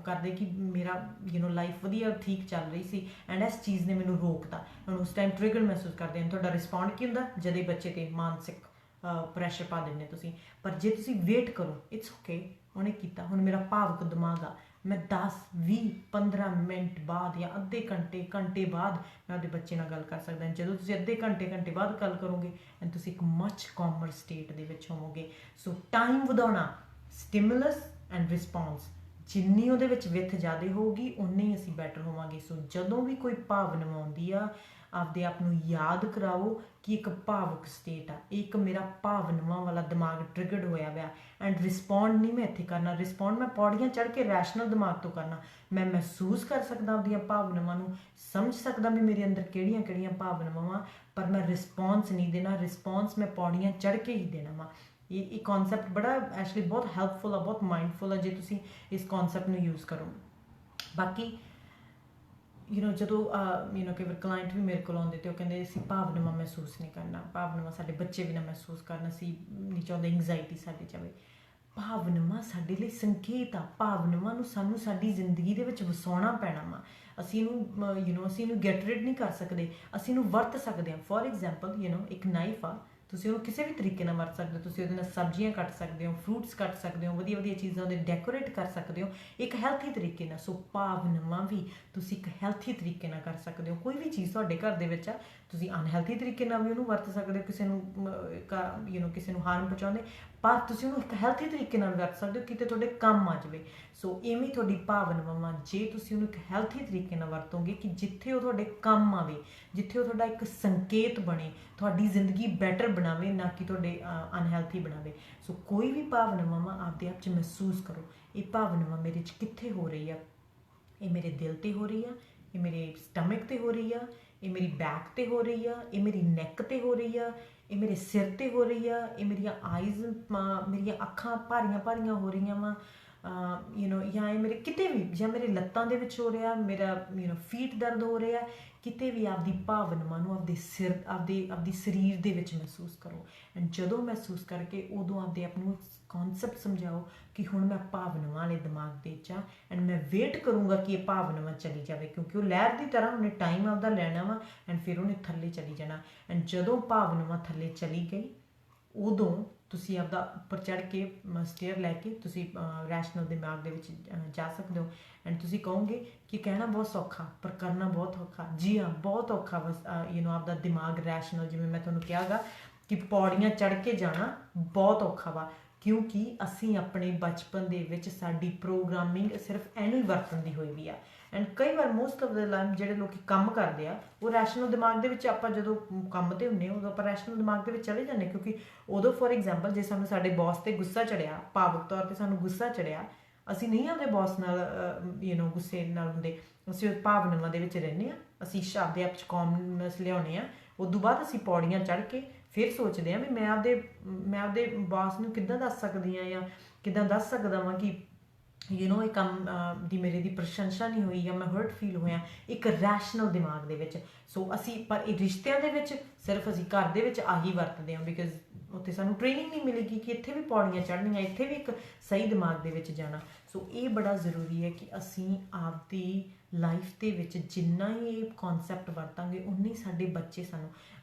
ਕਰਦੇ ਕਿ ਮੇਰਾ ਲਾਈਫ ਵਧੀਆ ਠੀਕ ਚੱਲ ਰਹੀ ਸੀ ਐਂਡ ਇਸ ਚੀਜ਼ ਨੇ ਮੈਨੂੰ ਰੋਕਤਾ। ਹੁਣ ਉਸ ਟਾਈਮ ਟ੍ਰਿਗਰਡ ਮਹਿਸੂਸ ਕਰਦੇ ਹੋ। ਤੁਹਾਡਾ ਰਿਸਪੌਂਡ ਕੀ ਹੁੰਦਾ? ਜਦੋਂ ਬੱਚੇ 'ਤੇ ਮਾਨਸਿਕ ਪ੍ਰੈਸ਼ਰ ਪਾ ਦਿੰਦੇ ਤੁਸੀਂ। ਪਰ ਜੇ ਤੁਸੀਂ ਵੇਟ ਕਰੋ, ਇਟਸ ਓਕੇ, ਉਹਨੇ ਕੀਤਾ, ਹੁਣ ਮੇਰਾ ਭਾਵੁਕ ਦਿਮਾਗ ਆ, ਮੈਂ 10, 20, 15 ਮਿੰਟ ਬਾਅਦ ਜਾਂ ਅੱਧੇ ਘੰਟੇ ਬਾਅਦ ਮੈਂ ਆਪਦੇ ਬੱਚੇ ਨਾਲ ਗੱਲ ਕਰ ਸਕਦਾ। ਜਦੋਂ ਤੁਸੀਂ ਅੱਧੇ ਘੰਟੇ ਬਾਅਦ ਗੱਲ ਕਰੋਗੇ ਐਂਡ ਤੁਸੀਂ ਇੱਕ ਮੱਚ ਕਾਮਰ ਸਟੇਟ ਦੇ ਵਿੱਚ ਹੋਵੋਗੇ। ਸੋ ਟਾਈਮ ਵਧਾਉਣਾ, ਸਟਿਮੂਲਸ ਐਂਡ ਰਿਸਪੌਂਸ, ਜਿੰਨੀ ਉਹਦੇ ਵਿੱਚ ਵਿੱਥ ਜ਼ਿਆਦਾ ਹੋਊਗੀ ਉਨੀ ਹੀ ਅਸੀਂ ਬੈਟਰ ਹੋਵਾਂਗੇ। ਸੋ ਜਦੋਂ ਵੀ ਕੋਈ ਭਾਵਨਾ ਆਉਂਦੀ ਆ, ਆਪਦੇ ਆਪ ਨੂੰ ਯਾਦ ਕਰਾਓ ਕਿ ਇੱਕ ਭਾਵੁਕ ਸਟੇਟ ਆ, ਇੱਕ ਮੇਰਾ ਭਾਵਨਾਵਾਂ ਵਾਲਾ ਦਿਮਾਗ ਟ੍ਰਿਗਰਡ ਹੋਇਆ ਹੋਇਆ। ਐਂਡ ਰਿਸਪੌਂਡ ਨਹੀਂ ਮੈਂ ਇੱਥੇ ਕਰਨਾ, ਰਿਸਪੌਂਡ ਮੈਂ ਪੌੜੀਆਂ ਚੜ੍ਹ ਕੇ ਰੈਸ਼ਨਲ ਦਿਮਾਗ ਤੋਂ ਕਰਨਾ। ਮੈਂ ਮਹਿਸੂਸ ਕਰ ਸਕਦਾ ਆਪਦੀਆਂ ਭਾਵਨਾਵਾਂ ਨੂੰ, ਸਮਝ ਸਕਦਾ ਵੀ ਮੇਰੇ ਅੰਦਰ ਕਿਹੜੀਆਂ ਕਿਹੜੀਆਂ ਭਾਵਨਾਵਾਂ, ਪਰ ਮੈਂ ਰਿਸਪੌਂਸ ਨਹੀਂ ਦੇਣਾ। ਰਿਸਪੌਂਸ ਮੈਂ ਪੌੜੀਆਂ ਚੜ੍ਹ ਕੇ ਹੀ ਦੇਣਾ ਵਾ। ਇਹ ਕੌਨਸੈਪਟ ਬੜਾ ਐਕਚੁਅਲੀ ਬਹੁਤ ਹੈਲਪਫੁਲ ਆ, ਬਹੁਤ ਮਾਈਂਡਫੁਲ ਆ ਜੇ ਤੁਸੀਂ ਇਸ ਕੌਨਸੈਪਟ ਨੂੰ ਯੂਜ਼ ਕਰੋ। ਬਾਕੀ ਜਦੋਂ ਕਈ ਵਾਰ ਕਲਾਇੰਟ ਵੀ ਮੇਰੇ ਕੋਲ ਆਉਂਦੇ ਤੇ ਉਹ ਕਹਿੰਦੇ ਅਸੀਂ ਭਾਵਨਾਵਾਂ ਮਹਿਸੂਸ ਨਹੀਂ ਕਰਨਾ, ਭਾਵਨਾਵਾਂ ਸਾਡੇ ਬੱਚੇ ਵੀ ਨਾ ਮਹਿਸੂਸ ਕਰਨ, ਅਸੀਂ ਨਹੀਂ ਚਾਹੁੰਦੇ ਐਂਗਜ਼ਾਇਟੀ ਸਾਡੇ 'ਚ ਆਵੇ। ਭਾਵਨਾਵਾਂ ਸਾਡੇ ਲਈ ਸੰਕੇਤ ਆ। ਭਾਵਨਾਵਾਂ ਨੂੰ ਸਾਨੂੰ ਸਾਡੀ ਜ਼ਿੰਦਗੀ ਦੇ ਵਿੱਚ ਵਸਾਉਣਾ ਪੈਣਾ ਵਾ। ਅਸੀਂ ਇਹਨੂੰ ਗੈਟ ਰਿਡ ਨਹੀਂ ਕਰ ਸਕਦੇ, ਅਸੀਂ ਇਹਨੂੰ ਵਰਤ ਸਕਦੇ ਹਾਂ। ਫੋਰ ਐਗਜ਼ਾਮਪਲ ਇੱਕ ਨਾਈਫ ਆ, ਤੁਸੀਂ ਉਹਨੂੰ ਕਿਸੇ ਵੀ ਤਰੀਕੇ ਨਾਲ ਵਰਤ ਸਕਦੇ ਹੋ। ਤੁਸੀਂ ਉਹਦੇ ਨਾਲ ਸਬਜ਼ੀਆਂ ਕੱਟ ਸਕਦੇ ਹੋ, ਫਰੂਟਸ ਕੱਟ ਸਕਦੇ ਹੋ, ਵਧੀਆ ਵਧੀਆ ਚੀਜ਼ਾਂ ਉਹਦੇ ਡੈਕੋਰੇਟ ਕਰ ਸਕਦੇ ਹੋ ਇੱਕ ਹੈਲਥੀ ਤਰੀਕੇ ਨਾਲ। ਸੋ ਭਾਵਨਾਵਾਂ ਵੀ ਤੁਸੀਂ ਇੱਕ ਹੈਲਥੀ ਤਰੀਕੇ ਨਾਲ ਕਰ ਸਕਦੇ ਹੋ। ਕੋਈ ਵੀ ਚੀਜ਼ ਤੁਹਾਡੇ ਘਰ ਦੇ ਵਿੱਚ ਆ, ਤੁਸੀਂ ਅਨਹੈਲਥੀ ਤਰੀਕੇ ਨਾਲ ਵੀ ਉਹਨੂੰ ਵਰਤ ਸਕਦੇ ਹੋ, ਕਿਸੇ ਨੂੰ ਹਾਰਮ ਪਹੁੰਚਾਉਂਦੇ, ਪਰ ਤੁਸੀਂ ਉਹਨੂੰ ਇੱਕ ਹੈਲਥੀ ਤਰੀਕੇ ਨਾਲ ਵਰਤ ਸਕਦੇ ਹੋ, ਕਿਤੇ ਤੁਹਾਡੇ ਕੰਮ ਆ ਜਾਵੇ। ਸੋ ਇਵੇਂ ਤੁਹਾਡੀ ਭਾਵਨਾਵਾਂ, ਜੇ ਤੁਸੀਂ ਉਹਨੂੰ ਇੱਕ ਹੈਲਥੀ ਤਰੀਕੇ ਨਾਲ ਵਰਤੋਗੇ ਕਿ ਜਿੱਥੇ ਉਹ ਤੁਹਾਡੇ ਕੰਮ ਆਵੇ, ਜਿੱਥੇ ਉਹ ਤੁਹਾਡਾ ਇੱਕ ਸੰਕੇਤ ਬਣੇ, ਤੁਹਾਡੀ ਜ਼ਿੰਦਗੀ ਬੈਟਰ ਬਣਾਵੇ, ਨਾ ਕਿ ਤੁਹਾਡੇ ਅਨਹੈਲਥੀ ਬਣਾਵੇ। ਸੋ ਕੋਈ ਵੀ ਭਾਵਨਾਵਾਂ ਆਪਦੇ ਆਪ 'ਚ ਮਹਿਸੂਸ ਕਰੋ। ਇਹ ਭਾਵਨਾਵਾਂ ਮੇਰੇ 'ਚ ਕਿੱਥੇ ਹੋ ਰਹੀ ਆ? ਇਹ ਮੇਰੇ ਦਿਲ 'ਤੇ ਹੋ ਰਹੀ ਆ, ਇਹ ਮੇਰੇ ਸਟਮਕ 'ਤੇ ਹੋ ਰਹੀ ਆ, ਇਹ ਮੇਰੀ ਬੈਕ 'ਤੇ ਹੋ ਰਹੀ ਆ, ਇਹ ਮੇਰੀ ਨੈਕ 'ਤੇ ਹੋ ਰਹੀ ਆ, ਇਹ ਮੇਰੇ ਸਿਰ 'ਤੇ ਹੋ ਰਹੀ ਆ, ਇਹ ਮੇਰੀਆਂ ਆਈਜ਼, ਮੇਰੀਆਂ ਅੱਖਾਂ ਭਾਰੀਆਂ ਹੋ ਰਹੀਆਂ ਵਾ, ਜਾਂ ਇਹ ਮੇਰੇ ਕਿਤੇ ਵੀ, ਜਾਂ ਮੇਰੇ ਲੱਤਾਂ ਦੇ ਵਿੱਚ ਹੋ ਰਿਹਾ, ਮੇਰਾ ਫੀਟ ਦਰਦ ਹੋ ਰਿਹਾ, ਕਿਤੇ ਵੀ ਆਪਦੀ ਭਾਵਨਾਵਾਂ ਨੂੰ ਆਪਦੀ ਸਰੀਰ ਦੇ ਵਿੱਚ ਮਹਿਸੂਸ ਕਰੋ। ਐਂਡ ਜਦੋਂ ਮਹਿਸੂਸ ਕਰਕੇ ਉਦੋਂ ਆਪਦੇ ਆਪ ਨੂੰ ਕੌਨਸੈਪਟ ਸਮਝਾਓ ਕਿ ਹੁਣ ਮੈਂ ਭਾਵਨਾਵਾਂ ਵਾਲੇ ਦਿਮਾਗ ਦੇ 'ਚ ਆ ਐਂਡ ਮੈਂ ਵੇਟ ਕਰੂੰਗਾ ਕਿ ਇਹ ਭਾਵਨਾਵਾਂ ਚਲੀ ਜਾਵੇ, ਕਿਉਂਕਿ ਉਹ ਲਹਿਰ ਦੀ ਤਰ੍ਹਾਂ ਉਹਨੇ ਟਾਈਮ ਆਪਦਾ ਲੈਣਾ ਵਾ ਐਂਡ ਫਿਰ ਉਹਨੇ ਥੱਲੇ ਚਲੀ ਜਾਣਾ। ਐਂਡ ਜਦੋਂ ਭਾਵਨਾਵਾਂ ਥੱਲੇ ਚਲੀ ਗਈ, ਉਦੋਂ ਤੁਸੀਂ ਆਪਦਾ ਉੱਪਰ ਚੜ੍ਹ ਕੇ ਸਟੇਅਰ ਲੈ ਕੇ ਤੁਸੀਂ ਰੈਸ਼ਨਲ ਦਿਮਾਗ ਦੇ ਵਿੱਚ ਜਾ ਸਕਦੇ ਹੋ। ਐਂਡ ਤੁਸੀਂ ਕਹੋਗੇ ਕਿ ਕਹਿਣਾ ਬਹੁਤ ਸੌਖਾ ਪਰ ਕਰਨਾ ਬਹੁਤ ਔਖਾ। ਜੀ ਹਾਂ, ਬਹੁਤ ਔਖਾ ਬਸ ਆਪਦਾ ਦਿਮਾਗ ਰੈਸ਼ਨਲ, ਜਿਵੇਂ ਮੈਂ ਤੁਹਾਨੂੰ ਕਿਹਾਗਾ ਕਿ ਪੌੜੀਆਂ ਚੜ੍ਹ ਕੇ ਜਾਣਾ ਬਹੁਤ ਔਖਾ ਵਾ, ਕਿਉਂਕਿ ਅਸੀਂ ਆਪਣੇ ਬਚਪਨ ਦੇ ਵਿੱਚ ਸਾਡੀ ਪ੍ਰੋਗਰਾਮਿੰਗ ਸਿਰਫ ਇਹਨੂੰ ਹੀ ਵਰਤਣ ਦੀ ਹੋਈ ਵੀ ਆ। ਐਂਡ ਕਈ ਵਾਰ ਮੋਸਟ ਆਫ ਦ ਟਾਈਮ ਜਿਹੜੇ ਲੋਕ ਕੰਮ ਕਰਦੇ ਆ ਉਹ ਰੈਸ਼ਨਲ ਦਿਮਾਗ ਦੇ ਵਿੱਚ, ਆਪਾਂ ਜਦੋਂ ਕੰਮ 'ਤੇ ਹੁੰਦੇ ਉਦੋਂ ਆਪਾਂ ਰੈਸ਼ਨਲ ਦਿਮਾਗ ਦੇ ਵਿੱਚ ਚਲੇ ਜਾਂਦੇ, ਕਿਉਂਕਿ ਉਦੋਂ ਫੋਰ ਐਗਜ਼ਾਮਪਲ ਜੇ ਸਾਨੂੰ ਸਾਡੇ ਬੌਸ 'ਤੇ ਗੁੱਸਾ ਚੜਿਆ, ਭਾਵੁਕ ਤੌਰ 'ਤੇ ਸਾਨੂੰ ਗੁੱਸਾ ਚੜਿਆ, ਅਸੀਂ ਨਹੀਂ ਆਪਦੇ ਬੌਸ ਨਾਲ ਗੁੱਸੇ ਨਾਲ ਹੁੰਦੇ, ਅਸੀਂ ਉਸ ਭਾਵਨਾਵਾਂ ਦੇ ਵਿੱਚ ਰਹਿੰਦੇ ਹਾਂ। ਅਸੀਂ ਆਪਦੇ ਆਪ 'ਚ ਕਾਮਨੈਸ ਲਿਆਉਂਦੇ ਹਾਂ। ਉਦੋਂ ਬਾਅਦ ਅਸੀਂ ਪੌੜੀਆਂ ਚੜ੍ਹ ਕੇ ਫਿਰ ਸੋਚਦੇ ਹਾਂ ਵੀ ਮੈਂ ਆਪਦੇ ਬੌਸ ਨੂੰ ਕਿੱਦਾਂ ਦੱਸ ਸਕਦੀ ਹਾਂ, ਜਾਂ ਕਿੱਦਾਂ ਦੱਸ ਸਕਦਾ ਵਾਂ ਕਿ ਇਹ ਕੰਮ ਦੀ ਮੇਰੇ ਦੀ ਪ੍ਰਸ਼ੰਸਾ ਨਹੀਂ ਹੋਈ ਜਾਂ ਮੈਂ ਹਰਟ ਫੀਲ ਹੋਇਆ, ਇੱਕ ਰੈਸ਼ਨਲ ਦਿਮਾਗ ਦੇ ਵਿੱਚ। ਸੋ ਅਸੀਂ, ਪਰ ਇਹ ਰਿਸ਼ਤਿਆਂ ਦੇ ਵਿੱਚ ਸਿਰਫ ਅਸੀਂ ਘਰ ਦੇ ਵਿੱਚ ਆਹੀ ਵਰਤਦੇ ਹਾਂ, ਬਿਕਾਜ਼ ਉੱਥੇ ਸਾਨੂੰ ਟ੍ਰੇਨਿੰਗ ਨਹੀਂ ਮਿਲੇਗੀ ਕਿ ਇੱਥੇ ਵੀ ਪੌੜੀਆਂ ਚੜ੍ਹਨੀਆਂ, ਇੱਥੇ ਵੀ ਇੱਕ ਸਹੀ ਦਿਮਾਗ ਦੇ ਵਿੱਚ ਜਾਣਾ। ਸੋ ਇਹ ਬੜਾ ਜ਼ਰੂਰੀ ਹੈ ਕਿ ਅਸੀਂ ਆਪਦੀ ਲਾਈਫ ਦੇ ਵਿੱਚ ਜਿੰਨਾ ਹੀ ਇਹ ਕਨਸੈਪਟ ਵਰਤਾਂਗੇ ਉਨੇ ਹੀ ਸਾਡੇ ਬੱਚੇ ਸਾਨੂੰ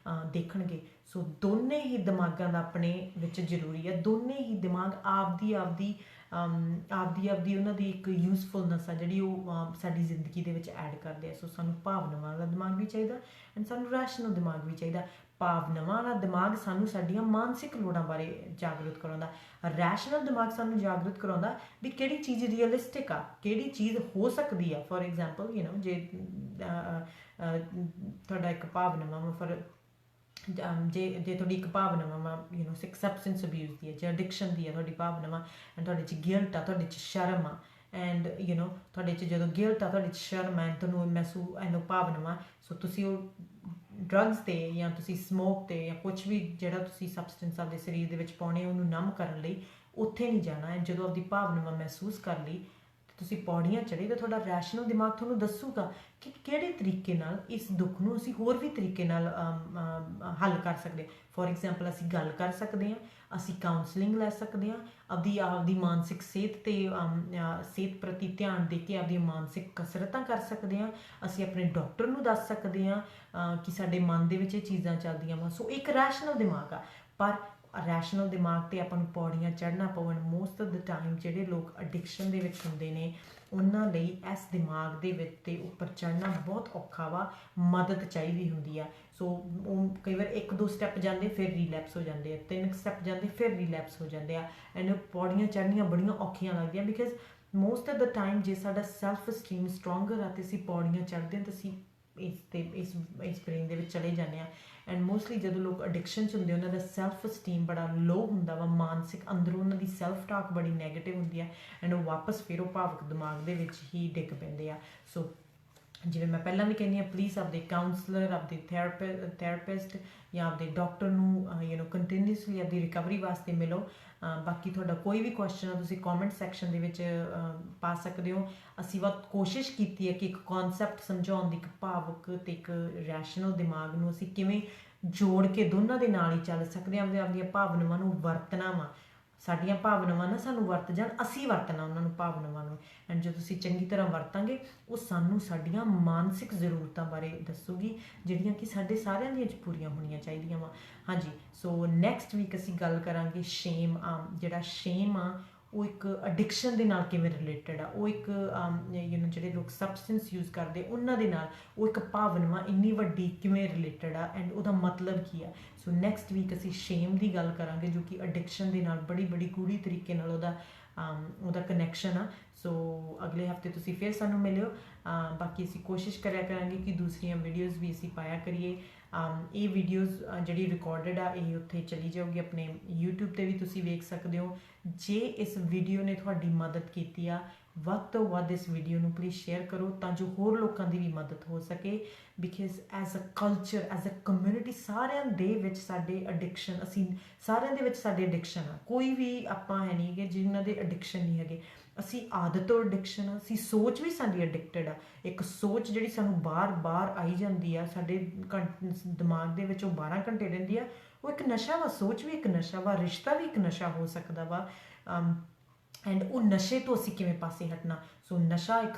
ਦੇਖਣਗੇ। ਸੋ ਦੋਨੇ ਹੀ ਦਿਮਾਗਾਂ ਦਾ ਆਪਣੇ ਵਿੱਚ ਜ਼ਰੂਰੀ ਹੈ। ਦੋਨੇ ਹੀ ਦਿਮਾਗ ਆਪਦੀ ਉਹਨਾਂ ਦੀ ਇੱਕ ਯੂਜ਼ਫੁਲਨੈਸ ਆ ਜਿਹੜੀ ਉਹ ਸਾਡੀ ਜ਼ਿੰਦਗੀ ਦੇ ਵਿੱਚ ਐਡ ਕਰਦੇ ਆ। ਸੋ ਸਾਨੂੰ ਭਾਵਨਾਵਾਂ ਵਾਲਾ ਦਿਮਾਗ ਵੀ ਚਾਹੀਦਾ ਐਂਡ ਸਾਨੂੰ ਰੈਸ਼ਨਲ ਦਿਮਾਗ ਵੀ ਚਾਹੀਦਾ। ਭਾਵਨਾਵਾਂ ਵਾਲਾ ਦਿਮਾਗ ਸਾਨੂੰ ਸਾਡੀਆਂ ਮਾਨਸਿਕ ਲੋੜਾਂ ਬਾਰੇ ਜਾਗਰੂਕ ਕਰਾਉਂਦਾ, ਰੈਸ਼ਨਲ ਦਿਮਾਗ ਸਾਨੂੰ ਜਾਗਰੂਕ ਕਰਾਉਂਦਾ ਵੀ ਕਿਹੜੀ ਚੀਜ਼ ਰੀਅਲਿਸਟਿਕ ਆ, ਕਿਹੜੀ ਚੀਜ਼ ਹੋ ਸਕਦੀ ਆ। ਫੋਰ ਐਗਜ਼ਾਮਪਲ ਜੇ ਤੁਹਾਡਾ ਇੱਕ ਭਾਵਨਾਵਾਂ ਫॉर ਜੇ ਤੁਹਾਡੀ ਇੱਕ ਭਾਵਨਾਵਾਂ ਸਬਸਟੈਂਸ ਅਬਿਊਜ਼ ਦੀ ਹੈ, ਜੇ ਐਡਿਕਸ਼ਨ ਦੀ ਹੈ ਤੁਹਾਡੀ ਭਾਵਨਾਵਾਂ, ਐਂਡ ਤੁਹਾਡੇ 'ਚ ਗਿਲਟ ਆ, ਤੁਹਾਡੇ 'ਚ ਸ਼ਰਮ ਆ, ਐਂਡ ਤੁਹਾਡੇ 'ਚ ਜਦੋਂ ਗਿਲਟ ਆ, ਤੁਹਾਡੇ 'ਚ ਸ਼ਰਮ ਆ, ਤੁਹਾਨੂੰ ਭਾਵਨਾਵਾਂ, ਸੋ ਤੁਸੀਂ ਉਹ ਡਰੱਗਸ 'ਤੇ ਜਾਂ ਤੁਸੀਂ ਸਮੋਕ 'ਤੇ ਜਾਂ ਕੁਛ ਵੀ ਜਿਹੜਾ ਤੁਸੀਂ ਸਬਸਟੈਂਸ ਆਪਦੇ ਸਰੀਰ ਦੇ ਵਿੱਚ ਪਾਉਣੇ ਉਹਨੂੰ ਨਮ ਕਰਨ ਲਈ ਉੱਥੇ ਨਹੀਂ ਜਾਣਾ ਹੈ। ਜਦੋਂ ਆਪਦੀ ਭਾਵਨਾਵਾਂ ਮਹਿਸੂਸ ਕਰ ਲਈ ਤੁਸੀਂ ਪੌੜੀਆਂ ਚੜ੍ਹੇ ਤਾਂ ਤੁਹਾਡਾ ਰੈਸ਼ਨਲ ਦਿਮਾਗ ਤੁਹਾਨੂੰ ਦੱਸੂਗਾ ਕਿ ਕਿਹੜੇ ਤਰੀਕੇ ਨਾਲ ਇਸ ਦੁੱਖ ਨੂੰ ਅਸੀਂ ਹੋਰ ਵੀ ਤਰੀਕੇ ਨਾਲ ਹੱਲ ਕਰ ਸਕਦੇ। ਫੋਰ ਐਗਜ਼ਾਮਪਲ ਅਸੀਂ ਗੱਲ ਕਰ ਸਕਦੇ ਹਾਂ, ਅਸੀਂ ਕਾਉਂਸਲਿੰਗ ਲੈ ਸਕਦੇ ਹਾਂ, ਆਪਦੀ ਮਾਨਸਿਕ ਸਿਹਤ ਤੇ ਸਿਹਤ ਪ੍ਰਤੀ ਧਿਆਨ ਦੇ ਕੇ ਆਪਦੀਆਂ ਮਾਨਸਿਕ ਕਸਰਤਾਂ ਕਰ ਸਕਦੇ ਹਾਂ, ਅਸੀਂ ਆਪਣੇ ਡਾਕਟਰ ਨੂੰ ਦੱਸ ਸਕਦੇ ਹਾਂ ਕਿ ਸਾਡੇ ਮਨ ਦੇ ਵਿੱਚ ਇਹ ਚੀਜ਼ਾਂ ਚੱਲਦੀਆਂ ਵਾ। ਸੋ ਇੱਕ ਰੈਸ਼ਨਲ ਦਿਮਾਗ ਆ, ਪਰ ਰੈਸ਼ਨਲ ਦਿਮਾਗ 'ਤੇ ਆਪਾਂ ਨੂੰ ਪੌੜੀਆਂ ਚੜ੍ਹਨਾ ਪਵਣ। ਮੋਸਟ ਆਫ ਦ ਟਾਈਮ ਜਿਹੜੇ ਲੋਕ ਐਡਿਕਸ਼ਨ ਦੇ ਵਿੱਚ ਹੁੰਦੇ ਨੇ ਉਹਨਾਂ ਲਈ ਇਸ ਦਿਮਾਗ ਦੇ ਵਿੱਚ ਤੇ ਉੱਪਰ ਚੜ੍ਹਨਾ ਬਹੁਤ ਔਖਾ ਵਾ, ਮਦਦ ਚਾਹੀਦੀ ਹੁੰਦੀ ਆ। ਸੋ ਉਹ ਕਈ ਵਾਰ 1-2 ਸਟੈਪ ਜਾਂਦੇ ਫਿਰ ਰੀਲੈਪਸ ਹੋ ਜਾਂਦੇ ਆ, 3 ਸਟੈਪ ਜਾਂਦੇ ਫਿਰ ਰੀਲੈਪਸ ਹੋ ਜਾਂਦੇ ਆ, ਐਂਡ ਪੌੜੀਆਂ ਚੜ੍ਹਨੀਆਂ ਬੜੀਆਂ ਔਖੀਆਂ ਲੱਗਦੀਆਂ because most of the time ਜੇ ਸਾਡਾ ਸੈਲਫ ਸਟੀਮ ਸਟਰੋਂਗਰ ਆ ਅਤੇ ਅਸੀਂ ਪੌੜੀਆਂ ਚੜ੍ਹਦੇ ਹਾਂ ਤਾਂ ਅਸੀਂ ਇਸ ਬ੍ਰੇਨ ਦੇ ਵਿੱਚ ਚਲੇ ਜਾਂਦੇ ਹਾਂ। ਐਂਡ ਮੋਸਟਲੀ ਜਦੋਂ ਲੋਕ ਐਡਿਕਸ਼ਨ 'ਚ ਹੁੰਦੇ ਉਹਨਾਂ ਦਾ ਸੈਲਫ ਸਟੀਮ ਬੜਾ ਲੋ ਹੁੰਦਾ ਵਾ, ਮਾਨਸਿਕ ਅੰਦਰੋਂ ਉਹਨਾਂ ਦੀ ਸੈਲਫ ਟਾਕ ਬੜੀ ਨੈਗੇਟਿਵ ਹੁੰਦੀ ਆ, ਐਂਡ ਉਹ ਵਾਪਸ ਫਿਰ ਉਹ ਭਾਵਕ ਦਿਮਾਗ ਦੇ ਵਿੱਚ ਹੀ ਡਿੱਗ ਪੈਂਦੇ ਆ। ਸੋ ਜਿਵੇਂ ਮੈਂ ਪਹਿਲਾਂ ਵੀ ਕਹਿੰਦੀ ਹਾਂ, ਪਲੀਜ਼ ਆਪਦੇ ਕਾਉਂਸਲਰ, ਆਪਦੇ ਥੈਰੇਪਿਸਟ ਜਾਂ ਆਪਦੇ ਡਾਕਟਰ ਨੂੰ ਕੰਟੀਨਿਊਸਲੀ ਆਪਦੀ ਰਿਕਵਰੀ ਵਾਸਤੇ ਮਿਲੋ। ਬਾਕੀ ਤੁਹਾਡਾ ਕੋਈ ਵੀ ਕੁਐਸਚਨ ਆ ਤੁਸੀਂ ਕਮੈਂਟ ਸੈਕਸ਼ਨ ਦੇ ਵਿੱਚ ਪਾ ਸਕਦੇ ਹੋ। ਅਸੀਂ ਬਹੁਤ ਕੋਸ਼ਿਸ਼ ਕੀਤੀ ਹੈ ਕਿ ਇੱਕ ਕਨਸੈਪਟ ਸਮਝਾਉਣ ਦੀ, ਇੱਕ ਭਾਵਕ ਅਤੇ ਇੱਕ ਰੈਸ਼ਨਲ ਦਿਮਾਗ ਨੂੰ ਅਸੀਂ ਕਿਵੇਂ ਜੋੜ ਕੇ ਦੋਨਾਂ ਦੇ ਨਾਲ ਹੀ ਚੱਲ ਸਕਦੇ ਹਾਂ। ਆਪਦੀਆਂ ਭਾਵਨਾਵਾਂ ਨੂੰ ਵਰਤਣਾ ਵਾ, ਸਾਡੀਆਂ ਭਾਵਨਾਵਾਂ ਨਾ ਸਾਨੂੰ ਵਰਤ ਜਾਣ, ਅਸੀਂ ਵਰਤਣਾ ਉਹਨਾਂ ਨੂੰ ਭਾਵਨਾਵਾਂ ਨੂੰ, ਐਂਡ ਜੇ ਤੁਸੀਂ ਚੰਗੀ ਤਰ੍ਹਾਂ ਵਰਤਾਂਗੇ ਉਹ ਸਾਨੂੰ ਸਾਡੀਆਂ ਮਾਨਸਿਕ ਜ਼ਰੂਰਤਾਂ ਬਾਰੇ ਦੱਸੂਗੀ ਜਿਹੜੀਆਂ ਕਿ ਸਾਡੇ ਸਾਰਿਆਂ ਦੀਆਂ 'ਚ ਪੂਰੀਆਂ ਹੋਣੀਆਂ ਚਾਹੀਦੀਆਂ ਵਾ। ਹਾਂਜੀ, ਸੋ ਨੈਕਸਟ ਵੀਕ ਅਸੀਂ ਗੱਲ ਕਰਾਂਗੇ ਸ਼ੇਮ। ਜਿਹੜਾ ਸ਼ੇਮ ਆ ਉਹ ਇੱਕ ਐਡਿਕਸ਼ਨ ਦੇ ਨਾਲ ਕਿਵੇਂ ਰਿਲੇਟਡ ਆ, ਉਹ ਇੱਕ ਜਿਹੜੇ ਲੋਕ ਸਬਸਟੈਂਸ ਯੂਜ਼ ਕਰਦੇ ਉਹਨਾਂ ਦੇ ਨਾਲ ਉਹ ਇੱਕ ਭਾਵਨਾਵਾਂ ਇੰਨੀ ਵੱਡੀ ਕਿਵੇਂ ਰਿਲੇਟਡ ਆ, ਐਂਡ ਉਹਦਾ ਮਤਲਬ ਕੀ ਆ। ਸੋ ਨੈਕਸਟ ਵੀਕ ਅਸੀਂ ਸ਼ੇਮ ਦੀ ਗੱਲ ਕਰਾਂਗੇ ਜੋ ਕਿ ਐਡਿਕਸ਼ਨ ਦੇ ਨਾਲ ਬੜੀ ਗੂੜੀ ਤਰੀਕੇ ਨਾਲ ਉਹਦਾ ਕਨੈਕਸ਼ਨ ਆ। ਸੋ ਅਗਲੇ ਹਫਤੇ ਤੁਸੀਂ ਫਿਰ ਸਾਨੂੰ ਮਿਲਿਓ। ਬਾਕੀ ਅਸੀਂ ਕੋਸ਼ਿਸ਼ ਕਰਿਆ ਕਰਾਂਗੇ ਕਿ ਦੂਸਰੀਆਂ ਵੀਡੀਓਜ਼ ਵੀ ਅਸੀਂ ਪਾਇਆ ਕਰੀਏ। ਇਹ ਵੀਡੀਓਜ਼ ਜਿਹੜੀ ਰਿਕਾਰਡਡ ਆ ਇਹ ਉੱਥੇ ਚਲੀ ਜਾਊਗੀ, ਆਪਣੇ YouTube 'ਤੇ ਵੀ ਤੁਸੀਂ ਵੇਖ ਸਕਦੇ ਹੋ। ਜੇ ਇਸ ਵੀਡੀਓ ਨੇ ਤੁਹਾਡੀ ਮਦਦ ਕੀਤੀ ਆ, ਵੱਧ ਤੋਂ ਵੱਧ ਇਸ ਵੀਡੀਓ ਨੂੰ ਪਲੀਜ਼ ਸ਼ੇਅਰ ਕਰੋ ਤਾਂ ਜੋ ਹੋਰ ਲੋਕਾਂ ਦੀ ਵੀ ਮਦਦ ਹੋ ਸਕੇ। Because as a culture, as a community ਸਾਰਿਆਂ ਦੇ ਵਿੱਚ ਸਾਡੇ ਐਡਿਕਸ਼ਨ, ਅਸੀਂ ਸਾਰਿਆਂ ਦੇ ਵਿੱਚ ਸਾਡੇ ਐਡਿਕਸ਼ਨ ਆ। ਕੋਈ ਵੀ ਆਪਾਂ ਹੈ ਨਹੀਂ ਕਿ ਜਿਨ੍ਹਾਂ ਦੇ ਐਡਿਕਸ਼ਨ ਨਹੀਂ ਹੈਗੇ। ਅਸੀਂ ਆਦਤ ਤੋਂ ਐਡਿਕਸ਼ਨ ਆ, ਅਸੀਂ ਸੋਚ ਵੀ ਸਾਡੀ ਐਡਿਕਟਡ ਆ। ਇੱਕ ਸੋਚ ਜਿਹੜੀ ਸਾਨੂੰ ਬਾਰ-ਬਾਰ ਆਈ ਜਾਂਦੀ ਆ ਸਾਡੇ ਦਿਮਾਗ ਦੇ ਵਿੱਚ, ਉਹ 12 ਘੰਟੇ ਰਹਿੰਦੀ ਆ, ਉਹ ਇੱਕ ਨਸ਼ਾ ਵਾ। ਸੋਚ ਵੀ ਇੱਕ ਨਸ਼ਾ ਵਾ, ਰਿਸ਼ਤਾ ਵੀ ਇੱਕ ਨਸ਼ਾ ਹੋ ਸਕਦਾ ਵਾ, ਐਂਡ ਉਹ ਨਸ਼ੇ ਤੋਂ ਅਸੀਂ ਕਿਵੇਂ ਪਾਸੇ ਹਟਣਾ। ਸੋ ਨਸ਼ਾ ਇੱਕ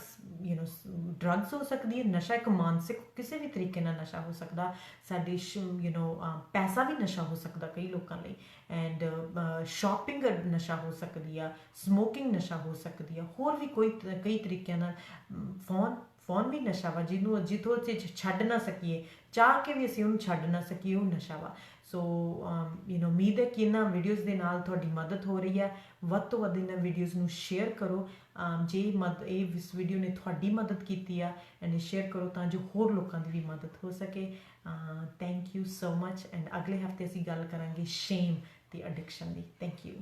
ਡਰੱਗਸ ਹੋ ਸਕਦੀ ਹੈ, ਨਸ਼ਾ ਇੱਕ ਮਾਨਸਿਕ ਕਿਸੇ ਵੀ ਤਰੀਕੇ ਨਾਲ ਨਸ਼ਾ ਹੋ ਸਕਦਾ। ਸਾਡੇ ਪੈਸਾ ਵੀ ਨਸ਼ਾ ਹੋ ਸਕਦਾ ਕਈ ਲੋਕਾਂ ਲਈ, ਐਂਡ ਸ਼ਾਪਿੰਗ ਨਸ਼ਾ ਹੋ ਸਕਦੀ ਆ, ਸਮੋਕਿੰਗ ਨਸ਼ਾ ਹੋ ਸਕਦੀ ਆ, ਹੋਰ ਵੀ ਕਈ ਤਰੀਕਿਆਂ ਨਾਲ। ਫੋਨ ਵੀ ਨਸ਼ਾ ਵਾ, ਜਿੱਥੋਂ ਅਸੀਂ ਛੱਡ ਨਾ ਸਕੀਏ, ਚਾਹ ਕੇ ਵੀ ਅਸੀਂ ਉਹਨੂੰ ਛੱਡ ਨਾ ਸਕੀਏ, ਉਹ ਨਸ਼ਾ ਵਾ। ਸੋ ਉਮੀਦ ਹੈ ਕਿ ਇਹਨਾਂ ਵੀਡੀਓਜ਼ ਦੇ ਨਾਲ ਤੁਹਾਡੀ ਮਦਦ ਹੋ ਰਹੀ ਹੈ। ਵੱਧ ਤੋਂ ਵੱਧ ਇਹਨਾਂ ਵੀਡੀਓਜ਼ ਨੂੰ ਸ਼ੇਅਰ ਕਰੋ। ਜੇ ਇਸ ਵੀਡੀਓ ਨੇ ਤੁਹਾਡੀ ਮਦਦ ਕੀਤੀ ਆ, ਐਂਡ ਸ਼ੇਅਰ ਕਰੋ ਤਾਂ ਜੋ ਹੋਰ ਲੋਕਾਂ ਦੀ ਵੀ ਮਦਦ ਹੋ ਸਕੇ। Thank you so much, and ਅਗਲੇ ਹਫਤੇ ਅਸੀਂ ਗੱਲ ਕਰਾਂਗੇ ਸ਼ੇਮ ਤੇ ਐਡਿਕਸ਼ਨ ਦੀ। Thank you.